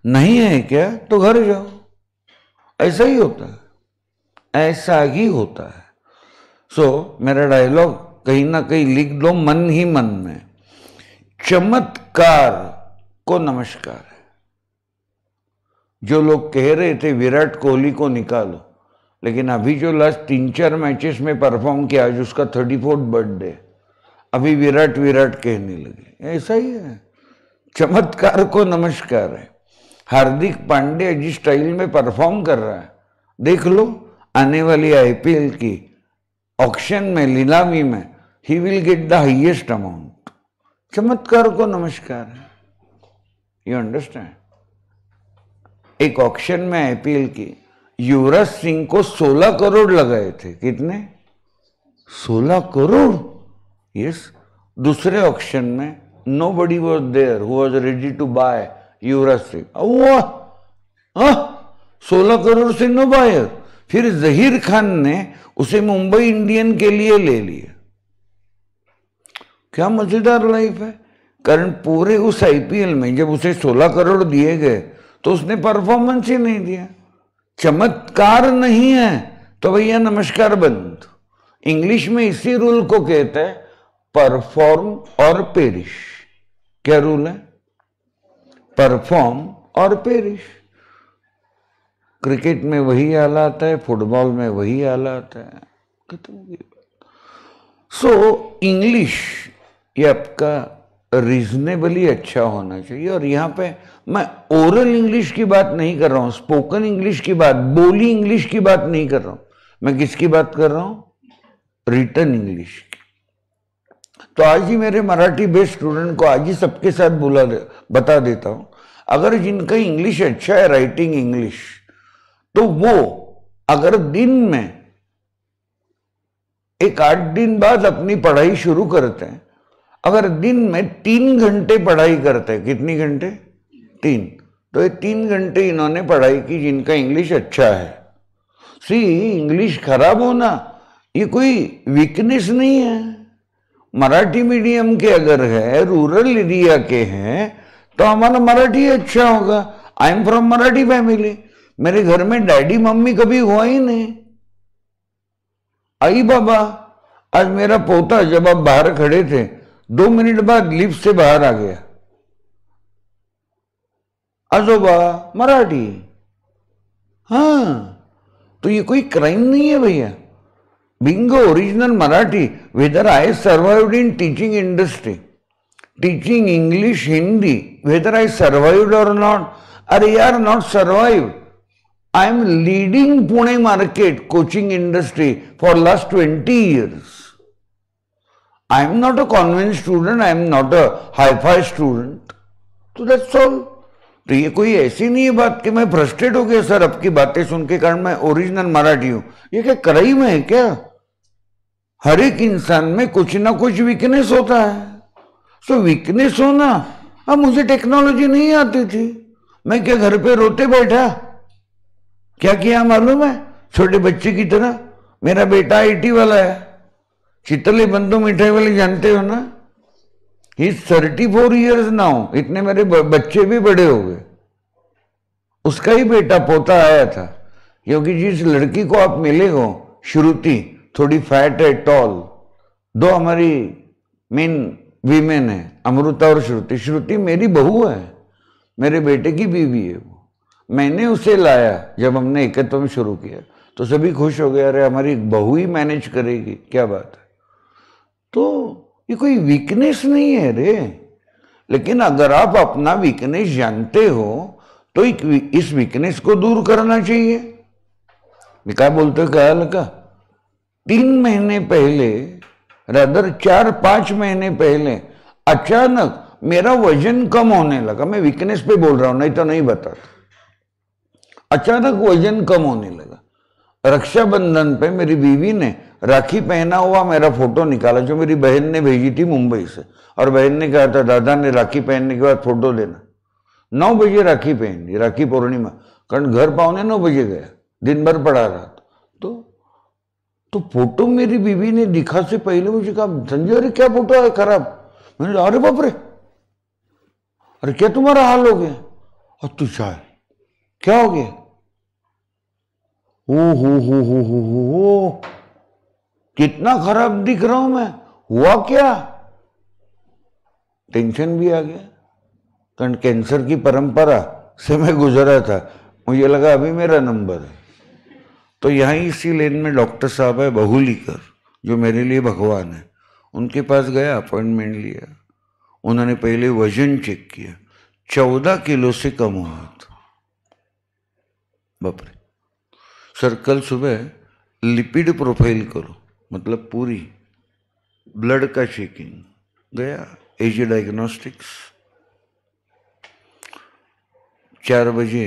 नहीं है क्या तो घर जाओ। ऐसा ही होता है, ऐसा ही होता है। सो मेरा डायलॉग कहीं ना कहीं लिख दो मन ही मन में, चमत्कार को नमस्कार है। जो लोग कह रहे थे विराट कोहली को निकालो, लेकिन अभी जो लास्ट 3-4 मैचेस में परफॉर्म किया, आज उसका 34th बर्थडे, अभी विराट विराट कहने लगे। ऐसा ही है, चमत्कार को नमस्कार है। हार्दिक पांड्या जिस स्टाइल में परफॉर्म कर रहा है, देख लो आने वाली आईपीएल की ऑक्शन में, नीलामी में, he will get the highest amount. चमत्कार को नमस्कार है, यू अंडरस्टैंड। एक ऑक्शन में आईपीएल की युवराज सिंह को 16 करोड़ लगाए थे। कितने? 16 करोड़। यस, दूसरे ऑक्शन में nobody was there who was ready to buy Yuvraj Singh. 16 crore से नो बायर। फिर जहीर खान ने उसे मुंबई इंडियन के लिए ले लिया। क्या मजेदार लाइफ है। कारण पूरे उस आईपीएल में जब उसे 16 करोड़ दिए गए तो उसने परफॉर्मेंस ही नहीं दिया। चमत्कार नहीं है तो भैया नमस्कार बंद। इंग्लिश में इसी रूल को कहते हैं परफॉर्म और पेरिश। क्या रूल है? परफॉर्म और पेरिश। क्रिकेट में वही आला आता है, फुटबॉल में वही आला आता है, खत्म हो गई। सो इंग्लिश ये आपका रीजनेबली अच्छा होना चाहिए। और यहाँ पे मैं ओरल इंग्लिश की बात नहीं कर रहा हूँ, स्पोकन इंग्लिश की बात, बोली इंग्लिश की बात नहीं कर रहा हूँ। मैं किसकी बात कर रहा हूँ? रिटन इंग्लिश की। तो आज ही मेरे मराठी बेस्ड स्टूडेंट को आज ही सबके साथ बता देता हूँ, अगर जिनका इंग्लिश अच्छा है, राइटिंग इंग्लिश, तो वो अगर दिन में 8 दिन बाद अपनी पढ़ाई शुरू करते हैं, अगर दिन में 3 घंटे पढ़ाई करते हैं, कितनी घंटे? 3, तो ये 3 घंटे इन्होंने पढ़ाई की जिनका इंग्लिश अच्छा है। सी, इंग्लिश खराब होना ये कोई वीकनेस नहीं है। मराठी मीडियम के अगर है, रूरल एरिया के हैं, तो हमारा मराठी अच्छा होगा। I am from Marathi family. मेरे घर में डैडी मम्मी कभी हुआ ही नहीं, आई बाबा। आज मेरा पोता जब आप बाहर खड़े थे, 2 मिनट बाद लिफ्ट से बाहर आ गया, आजोबा मराठी। हाँ, तो ये कोई क्राइम नहीं है भैया। Being original Marathi, whether I survived in teaching industry, teaching English, Hindi, whether I survived or not, अरे यार not survived. I am leading Pune market coaching industry for last 20 years. I am not a convent student, I am not a hi-fi student. तो that's all. तो ये कोई ऐसी नहीं है बात कि मैं फ्रस्ट्रेट हो गया सर आपकी बातें सुन के, कारण मैं ओरिजिनल मराठी हूं। ये क्या क्राइम है क्या? हर एक इंसान में कुछ ना कुछ वीकनेस होता है। सो वीकनेस होना, अब मुझे टेक्नोलॉजी नहीं आती थी, मैं क्या घर पे रोते बैठा? क्या किया मालूम है? छोटे बच्चे की तरह। मेरा बेटा आईटी वाला है, शीतली बंधु मिठाई वाले जानते हो ना? ही 34 ईयर्स नाउ। इतने मेरे बच्चे भी बड़े हो गए। उसका ही बेटा पोता आया था, क्योंकि जिस लड़की को आप मिले हो, श्रुति, थोड़ी फैट है, टॉल, 2 हमारी मेन वीमेन है, अमृता और श्रुति। श्रुति मेरी बहू है, मेरे बेटे की बीवी है वो। मैंने उसे लाया जब हमने एकत्व में शुरू किया, तो सभी खुश हो गए, अरे हमारी बहू ही मैनेज करेगी, क्या बात है। तो ये कोई वीकनेस नहीं है रे। लेकिन अगर आप अपना वीकनेस जानते हो तो इस वीकनेस को दूर करना चाहिए। क्या बोलते हो, क्या लगा? 3 महीने पहले, रादर 4-5 महीने पहले अचानक मेरा वजन कम होने लगा। मैं वीकनेस पे बोल रहा हूं, नहीं तो नहीं बताता। अचानक वजन कम होने लगा। रक्षाबंधन पे मेरी बीवी ने राखी पहना हुआ मेरा फोटो निकाला, जो मेरी बहन ने भेजी थी मुंबई से, और बहन ने कहा था दादा ने राखी पहनने के बाद फोटो देना। 9 बजे राखी पहनी, राखी पूर्णिमा, कारण घर पौने 9 बजे गया, दिन भर पड़ा रहा था। तो फोटो मेरी बीवी ने दिखा से पहले मुझे कहा, संजय अरे क्या फोटो है खराब। मैंने कहा अरे बाप रे, अरे क्या तुम्हारा हाल हो गया? और तुझा क्या हो गया? हो, कितना खराब दिख रहा हूं मैं, हुआ क्या? टेंशन भी आ गया, कारण कैंसर की परंपरा से मैं गुजरा था। मुझे लगा अभी मेरा नंबर है। तो यहाँ इसी लेन में डॉक्टर साहब है बहुलीकर, जो मेरे लिए भगवान है। उनके पास गया, अपॉइंटमेंट लिया। उन्होंने पहले वजन चेक किया, 14 किलो से कम हुआ था। बाप रे। सर कल सुबह लिपिड प्रोफाइल करो, मतलब पूरी ब्लड का चेकिंग। गया एजी डायग्नोस्टिक्स, 4 बजे,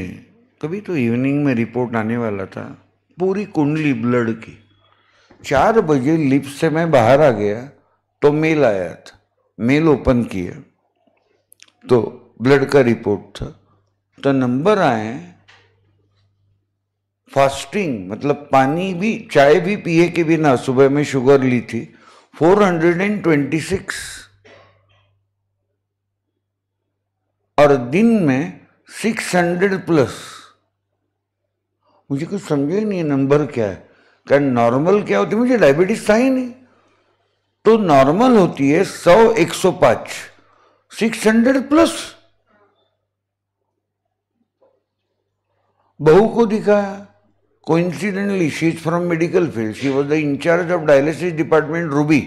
कभी तो इवनिंग में रिपोर्ट आने वाला था, पूरी कुंडली ब्लड की। 4 बजे लिफ्ट से मैं बाहर आ गया तो मेल आया था। मेल ओपन किया तो ब्लड का रिपोर्ट था। तो नंबर आए, फास्टिंग मतलब पानी भी, चाय भी पिए के बिना सुबह में शुगर ली थी, 426, और दिन में 600 प्लस। मुझे कुछ समझे नहीं नंबर क्या है। कारण नॉर्मल क्या होती है, मुझे डायबिटीज था ही नहीं। तो नॉर्मल होती है 100 105, 600 प्लस। बहू को दिखाया, coincidentally she is from medical field, she was the incharge of dialysis department Ruby.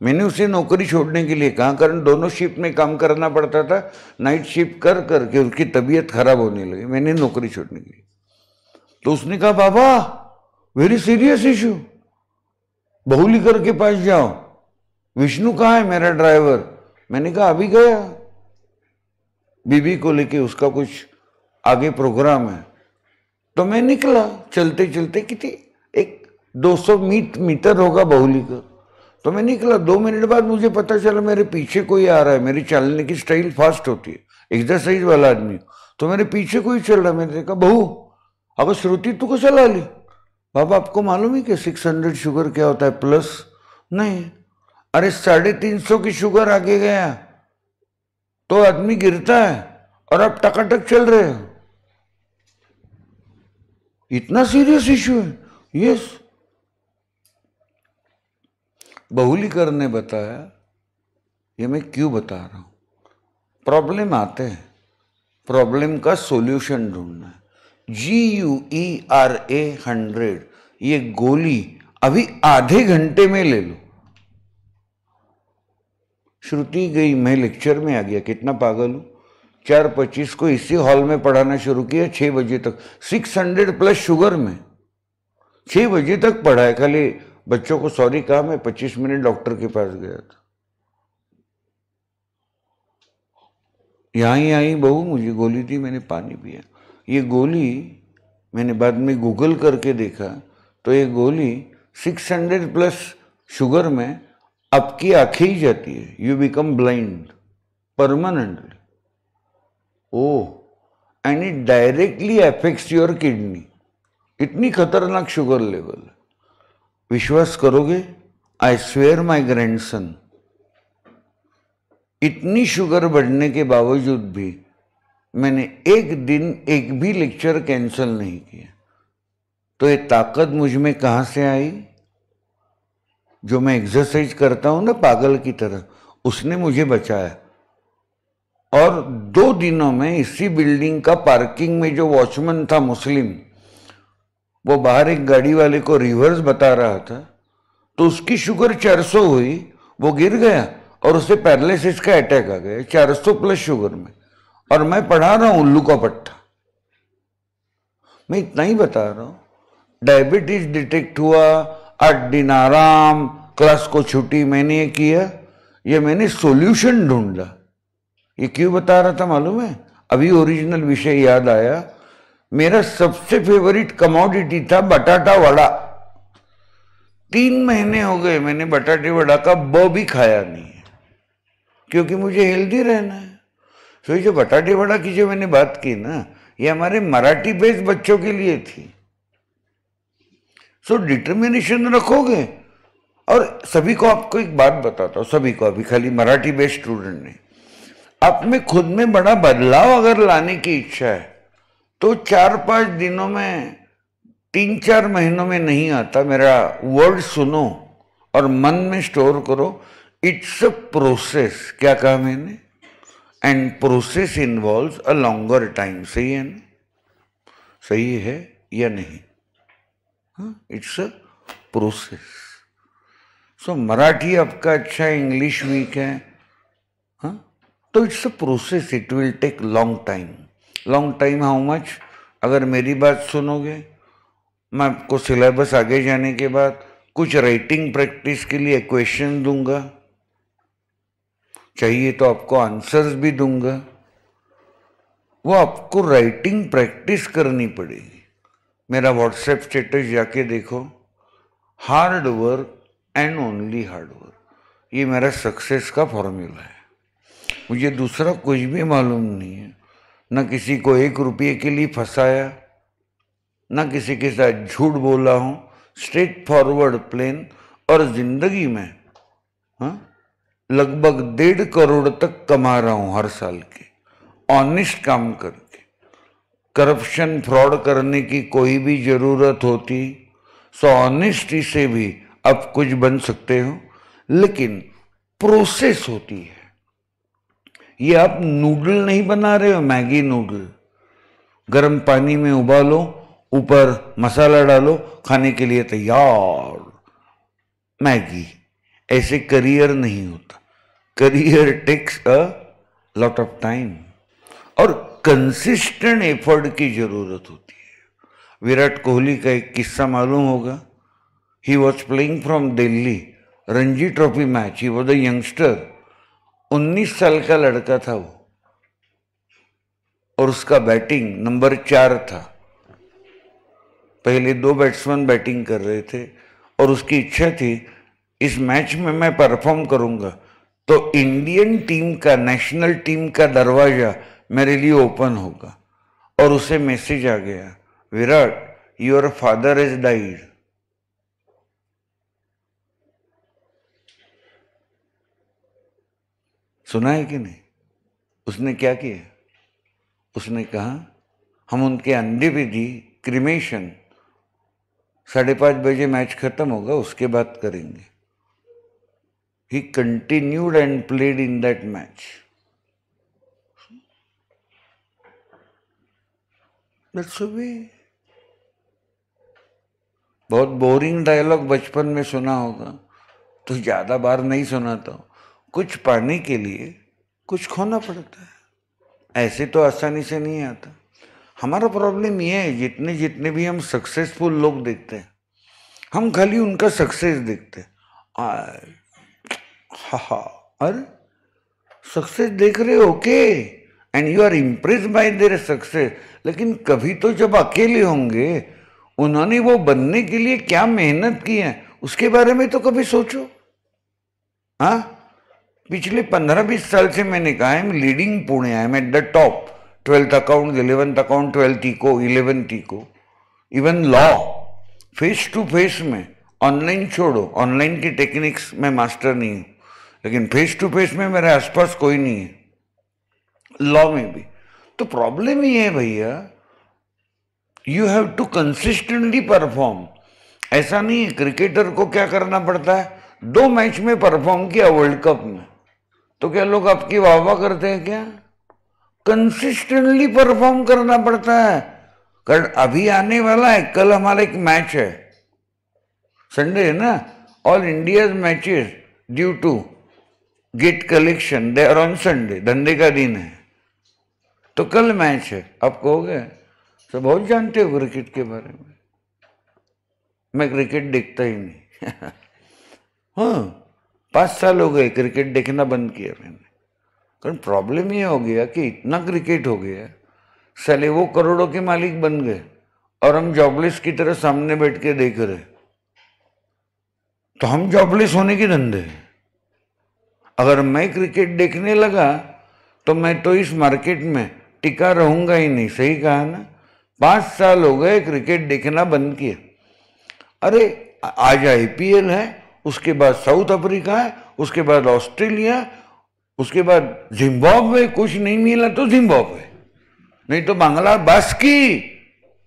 मैंने उसे नौकरी छोड़ने के लिए कहा, कारण दोनों शिफ्ट में काम करना पड़ता था, नाइट शिफ्ट कर करके उसकी तबीयत खराब होने लगी, मैंने नौकरी छोड़ने के लिए। तो उसने कहा बाबा वेरी सीरियस इशू, बहुलीकर के पास जाओ, विष्णु कहाँ है मेरा ड्राइवर। मैंने कहा अभी गया, बीबी को लेके उसका कुछ आगे प्रोग्राम है। तो मैं निकला चलते चलते, कितनी एक 200 मीटर होगा बहुलीकर। तो मैं निकला, 2 मिनट बाद मुझे पता चला मेरे पीछे कोई आ रहा है। मेरी चलने की स्टाइल फास्ट होती है, एक्सरसाइज वाला आदमी। तो मेरे पीछे कोई चल रहा, मैंने देखा बहू अगर श्रुति तू को चला ली। बाबा आपको मालूम है कि 600 शुगर क्या होता है प्लस? नहीं। अरे 350 की शुगर आगे गया तो आदमी गिरता है, और आप टकाटक चल रहे हो। इतना सीरियस इशू है। यस, बहुलीकर ने बताया। ये मैं क्यों बता रहा हूं? प्रॉब्लम आते हैं, प्रॉब्लम का सॉल्यूशन ढूंढना है। GUERA 100 ये गोली अभी आधे घंटे में ले लो। श्रुति गई, मैं लेक्चर में आ गया, कितना पागल हूं। 4:25 को इसी हॉल में पढ़ाना शुरू किया, 6 बजे तक 600 प्लस शुगर में 6 बजे तक पढ़ाया। खाली बच्चों को सॉरी कहा, मैं 25 मिनट डॉक्टर के पास गया था। यहां आई बहू मुझे गोली दी, मैंने पानी पिया। ये गोली मैंने बाद में गूगल करके देखा, तो ये गोली 600 प्लस शुगर में आपकी आंखें ही जाती है, you become blind permanently. Oh, and it directly affects your kidney. इतनी खतरनाक शुगर लेवल। विश्वास करोगे, आई स्वेयर माई ग्रैंडसन, इतनी शुगर बढ़ने के बावजूद भी मैंने एक दिन एक भी लेक्चर कैंसिल नहीं किया। तो ये ताकत मुझ में कहां से आई? जो मैं एक्सरसाइज करता हूं ना पागल की तरह, उसने मुझे बचाया। और 2 दिनों में इसी बिल्डिंग का पार्किंग में जो वॉचमैन था मुस्लिम, वो बाहर एक गाड़ी वाले को रिवर्स बता रहा था, तो उसकी शुगर 400 हुई, वो गिर गया और उसे पैरालिसिस का अटैक आ गया 400 प्लस शुगर में। और मैं पढ़ा रहा हूं उल्लू का पट्टा। मैं इतना ही बता रहा हूं, डायबिटीज डिटेक्ट हुआ, 8 दिन आराम, क्लास को छुट्टी, मैंने ये किया। ये मैंने सॉल्यूशन ढूंढा। ये क्यों बता रहा था मालूम है? अभी ओरिजिनल विषय याद आया। मेरा सबसे फेवरेट कमोडिटी था बटाटा वड़ा। 3 महीने हो गए मैंने बटाटे वड़ा का ब भी खाया नहीं है, क्योंकि मुझे हेल्दी रहना है। तो ये जो बटाटे वड़ा की जो मैंने बात की ना, ये हमारे मराठी बेस्ड बच्चों के लिए थी। सो डिटर्मिनेशन रखोगे। और सभी को आपको एक बात बताता हूं, सभी को, अभी खाली मराठी बेस्ड स्टूडेंट ने, आप में खुद में बड़ा बदलाव अगर लाने की इच्छा है तो 4-5 दिनों में, 3-4 महीनों में नहीं आता। मेरा वर्ड सुनो और मन में स्टोर करो। It's a process. क्या कहा मैंने? And process involves a longer time. सही है ना? सही है या नहीं? It's a process. So Marathi आपका अच्छा है, इंग्लिश वीक है, हाँ, तो it's a process, it will take long time. Long time how much? अगर मेरी बात सुनोगे, मैं आपको सिलेबस आगे जाने के बाद कुछ राइटिंग प्रैक्टिस के लिए क्वेश्चन दूंगा, चाहिए तो आपको आंसर्स भी दूंगा। वो आपको राइटिंग प्रैक्टिस करनी पड़ेगी। मेरा व्हाट्सएप स्टेटस जाके देखो, hard work and only hard work, ये मेरा सक्सेस का फॉर्मूला है। मुझे दूसरा कुछ भी मालूम नहीं है। न किसी को 1 रुपये के लिए फंसाया, न किसी के साथ झूठ बोला हूं, स्ट्रेट फॉरवर्ड प्लेन। और जिंदगी में लगभग 1.5 करोड़ तक कमा रहा हूं हर साल के, ऑनेस्ट काम करके। करप्शन फ्रॉड करने की कोई भी जरूरत होती सो ऑनेस्टी से भी आप कुछ बन सकते हो, लेकिन प्रोसेस होती है। ये आप नूडल नहीं बना रहे हो, मैगी नूडल। गर्म पानी में उबालो, ऊपर मसाला डालो, खाने के लिए तैयार मैगी। ऐसे करियर नहीं होता। Career takes a lot of time और कंसिस्टेंट एफर्ट की जरूरत होती है। विराट कोहली का एक किस्सा मालूम होगा। He was playing from Delhi, Ranji trophy match. He was a youngster, 19 साल का लड़का था वो, और उसका बैटिंग नंबर 4 था। पहले 2 बैट्समैन बैटिंग कर रहे थे और उसकी इच्छा थी इस मैच में मैं परफॉर्म करूंगा तो इंडियन टीम का, नेशनल टीम का दरवाजा मेरे लिए ओपन होगा। और उसे मैसेज आ गया, Virat, your father has died. सुना है कि नहीं? उसने क्या किया? उसने कहा हम उनके अंडे भी दी, क्रिमेशन, 5:30 बजे मैच खत्म होगा, उसके बाद करेंगे। He continued and played in that match. That's the way. बहुत बोरिंग डायलॉग बचपन में सुना होगा, तो ज्यादा बार नहीं सुनाता हूं। कुछ पाने के लिए कुछ खोना पड़ता है, ऐसे तो आसानी से नहीं आता। हमारा प्रॉब्लम ये है, जितने जितने भी हम सक्सेसफुल लोग देखते हैं, हम खाली उनका सक्सेस देखते हैं। हा, अरे सक्सेस देख रहे हो, okay, and you are impress by their success, लेकिन कभी तो जब अकेले होंगे, उन्होंने वो बनने के लिए क्या मेहनत की है उसके बारे में तो कभी सोचो। हाँ, पिछले 15-20 साल से मैंने कहा है, leading Pune, I am at the top. 12th account, 11th account, 12th eco, 11th eco, even law, face to face में। ऑनलाइन छोड़ो, ऑनलाइन की टेक्निक्स में मास्टर नहीं हूं, लेकिन फेस टू फेस में मेरे आसपास कोई नहीं है, लॉ में भी। तो प्रॉब्लम ये है भैया, you have to consistently perform. ऐसा नहीं है, क्रिकेटर को क्या करना पड़ता है, 2 मैच में परफॉर्म किया वर्ल्ड कप में, तो क्या लोग आपकी वाह वाह करते हैं क्या? कंसिस्टेंटली परफॉर्म करना पड़ता है। कल अभी आने वाला है, कल हमारा एक मैच है, संडे है ना, all India matches due to gate collection they are on Sunday, धंधे का दिन है, तो कल मैच है। आप कहोगे तो बहुत जानते हो क्रिकेट के बारे में। मैं क्रिकेट देखता ही नहीं। हाँ, 5 साल हो गए क्रिकेट देखना बंद किया मैंने। कारण प्रॉब्लम ये हो गया कि इतना क्रिकेट हो गया, साले वो करोड़ों के मालिक बन गए और हम जॉबलेस की तरह सामने बैठ के देख रहे। तो हम जॉबलेस होने के धंधे हैं। अगर मैं क्रिकेट देखने लगा तो मैं तो इस मार्केट में टिका रहूंगा ही नहीं। सही कहा ना? 5 साल हो गए क्रिकेट देखना बंद किया। अरे आज आईपीएल है, उसके बाद साउथ अफ्रीका है, उसके बाद ऑस्ट्रेलिया, उसके बाद जिम्बाब्वे, कुछ नहीं मिला तो जिम्बाब्वे, नहीं तो बांग्लादेश की।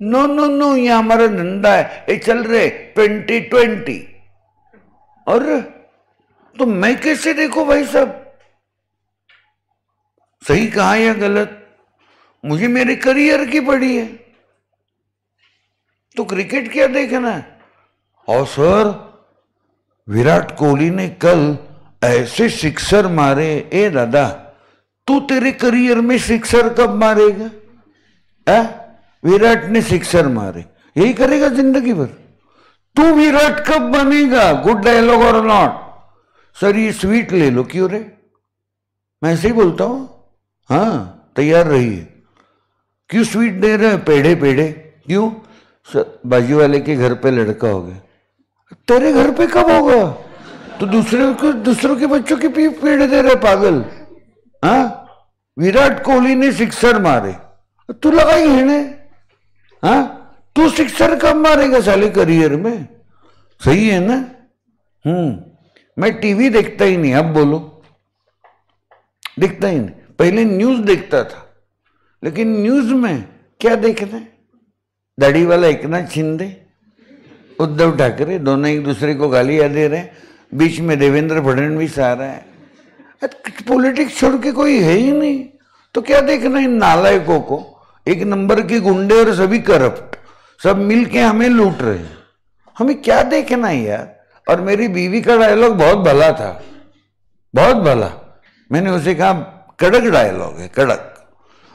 नो नो नो, ये हमारा धंधा है, ये चल रहे 2020। और तो मैं कैसे देखो भाई साहब, सही कहा या गलत? मुझे मेरे करियर की पड़ी है, तो क्रिकेट क्या देखना है? और सर, विराट कोहली ने कल ऐसे सिक्सर मारे। ए दादा, तू तेरे करियर में सिक्सर कब मारेगा? विराट ने सिक्सर मारे, यही करेगा जिंदगी भर? तू विराट कब बनेगा? गुड डायलॉग और नॉट? सर ये स्वीट ले लो। क्यों रे? मैं ऐसे ही बोलता हूं। हाँ, तैयार रहिए। क्यों स्वीट दे रहे हैं? पेड़े पेड़े क्यों? सर बाजू वाले के घर पे लड़का हो गया। तेरे घर पे कब होगा? तो दूसरों के बच्चों के पेड़े दे रहे पागल। हाँ, विराट कोहली ने सिक्सर मारे, तू लगाई है ने? हाँ, तू सिक्सर कब मारेगा साले करियर में? सही है ना? मैं टीवी देखता ही नहीं, अब बोलो, देखता ही नहीं। पहले न्यूज देखता था, लेकिन न्यूज में क्या देखना है? दाढ़ी वाला एक ना छिंदे, उद्धव ठाकरे, दोनों एक दूसरे को गालियां दे रहे हैं, बीच में देवेंद्र फडणवीस आ रहा है। पॉलिटिक्स छोड़ के कोई है ही नहीं, तो क्या देखना इन नालायकों को, एक नंबर के गुंडे और सभी करप्ट, सब मिलके हमें लूट रहे हैं, हमें क्या देखना है यार। और मेरी बीवी का डायलॉग बहुत भला था, बहुत भला। मैंने उसे कहा कड़क डायलॉग है, कड़क।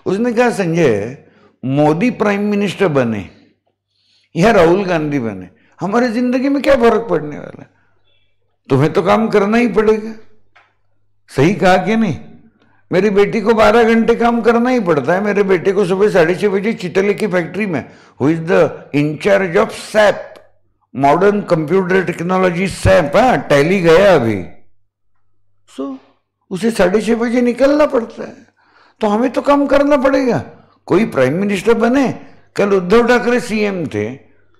उसने कहा संजय, मोदी प्राइम मिनिस्टर बने या राहुल गांधी बने, हमारी जिंदगी में क्या फर्क पड़ने वाला है, तुम्हें तो काम करना ही पड़ेगा। सही कहा कि नहीं? मेरी बेटी को 12 घंटे काम करना ही पड़ता है। मेरे बेटे को सुबह 6:30 बजे चितले की फैक्ट्री में, who is the incharge of SAP, modern computer technology SAP, Tally गया अभी, उसे 6:30 बजे निकलना पड़ता है। तो हमें तो काम करना पड़ेगा। कोई प्राइम मिनिस्टर बने, कल उद्धव ठाकरे सीएम थे,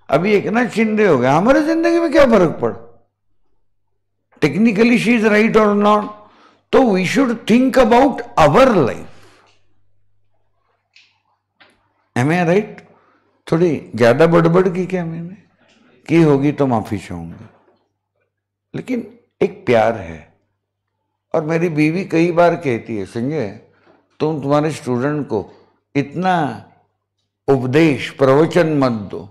अभी एकनाथ शिंदे हो गया, हमारी जिंदगी में क्या फर्क पड़ा? टेक्निकली शी इज राइट और नॉट, तो we should think about our life. Am I right? थोड़ी ज्यादा बड़बड़ की क्या मैंने की होगी तो माफी चाहूंगा, लेकिन एक प्यार है। और मेरी बीवी कई बार कहती है, संजय तुम तुम्हारे स्टूडेंट को इतना उपदेश प्रवचन मत दो।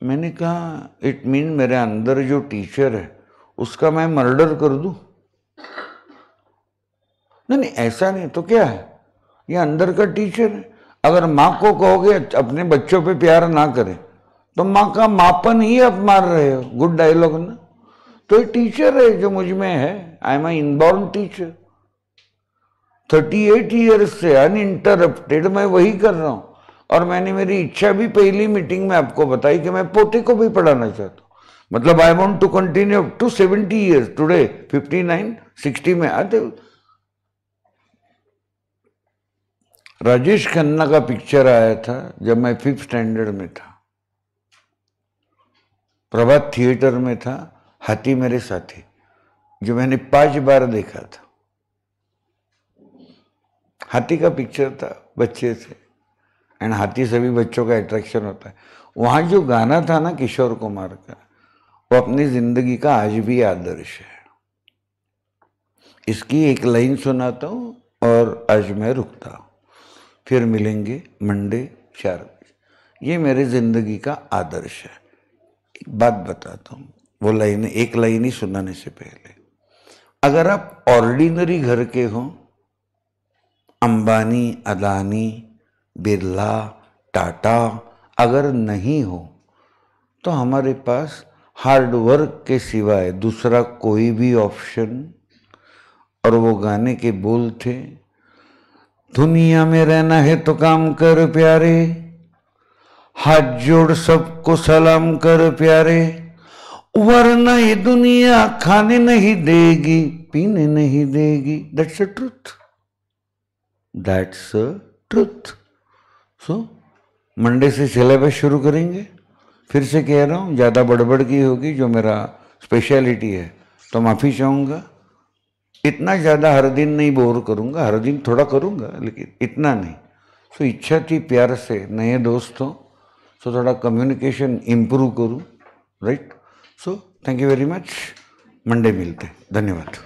मैंने कहा इट मीन मेरे अंदर जो टीचर है उसका मैं मर्डर कर दूं? नहीं, ऐसा नहीं, तो क्या है, ये अंदर का टीचर है। अगर माँ को कहोगे अपने बच्चों पे प्यार ना करे तो माँ का मापन ही आप मार रहे हो। गुड डायलॉग ना? तो ये टीचर है जो मुझ में है, I am a inborn teacher. 38 years से अनइंटरप्टेड मैं वही कर रहा हूं। और मैंने मेरी इच्छा भी पहली मीटिंग में आपको बताई कि मैं पोते को भी पढ़ाना चाहता हूं। मतलब I want to continue to 70 years, today 59, 60 में आते। राजेश खन्ना का पिक्चर आया था जब मैं 5th स्टैंडर्ड में था, प्रभात थिएटर में था, हाथी मेरे साथी, जो मैंने 5 बार देखा था। हाथी का पिक्चर था बच्चे से, एंड हाथी सभी बच्चों का अट्रैक्शन होता है। वहां जो गाना था ना किशोर कुमार का, वो अपनी जिंदगी का आज भी आदर्श है। इसकी एक लाइन सुनाता हूं और आज मैं रुकता हूं, फिर मिलेंगे मंडे 4 बजे। ये मेरे जिंदगी का आदर्श है। एक बात बताता हूं, वो लाइन, एक लाइन ही सुनाने से पहले, अगर आप ऑर्डिनरी घर के हो, अंबानी, अदानी, बिरला, टाटा अगर नहीं हो, तो हमारे पास हार्ड वर्क के सिवाय दूसरा कोई भी ऑप्शन। और वो गाने के बोल थे, दुनिया में रहना है तो काम कर प्यारे, हाथ जोड़ सबको सलाम कर प्यारे, वरना ये दुनिया खाने नहीं देगी, पीने नहीं देगी। That's a truth, that's a truth. So Monday से सिलेबस शुरू करेंगे। फिर से कह रहा हूं, ज्यादा बड़बड़ की होगी, जो मेरा स्पेशलिटी है, तो माफी चाहूंगा। इतना ज्यादा हर दिन नहीं बोर करूंगा, हर दिन थोड़ा करूंगा, लेकिन इतना नहीं। सो इच्छा थी प्यार से नए दोस्त हो, सो थोड़ा कम्युनिकेशन इम्प्रूव करूं, right? So thank you very much. Monday मिलते हैं, धन्यवाद।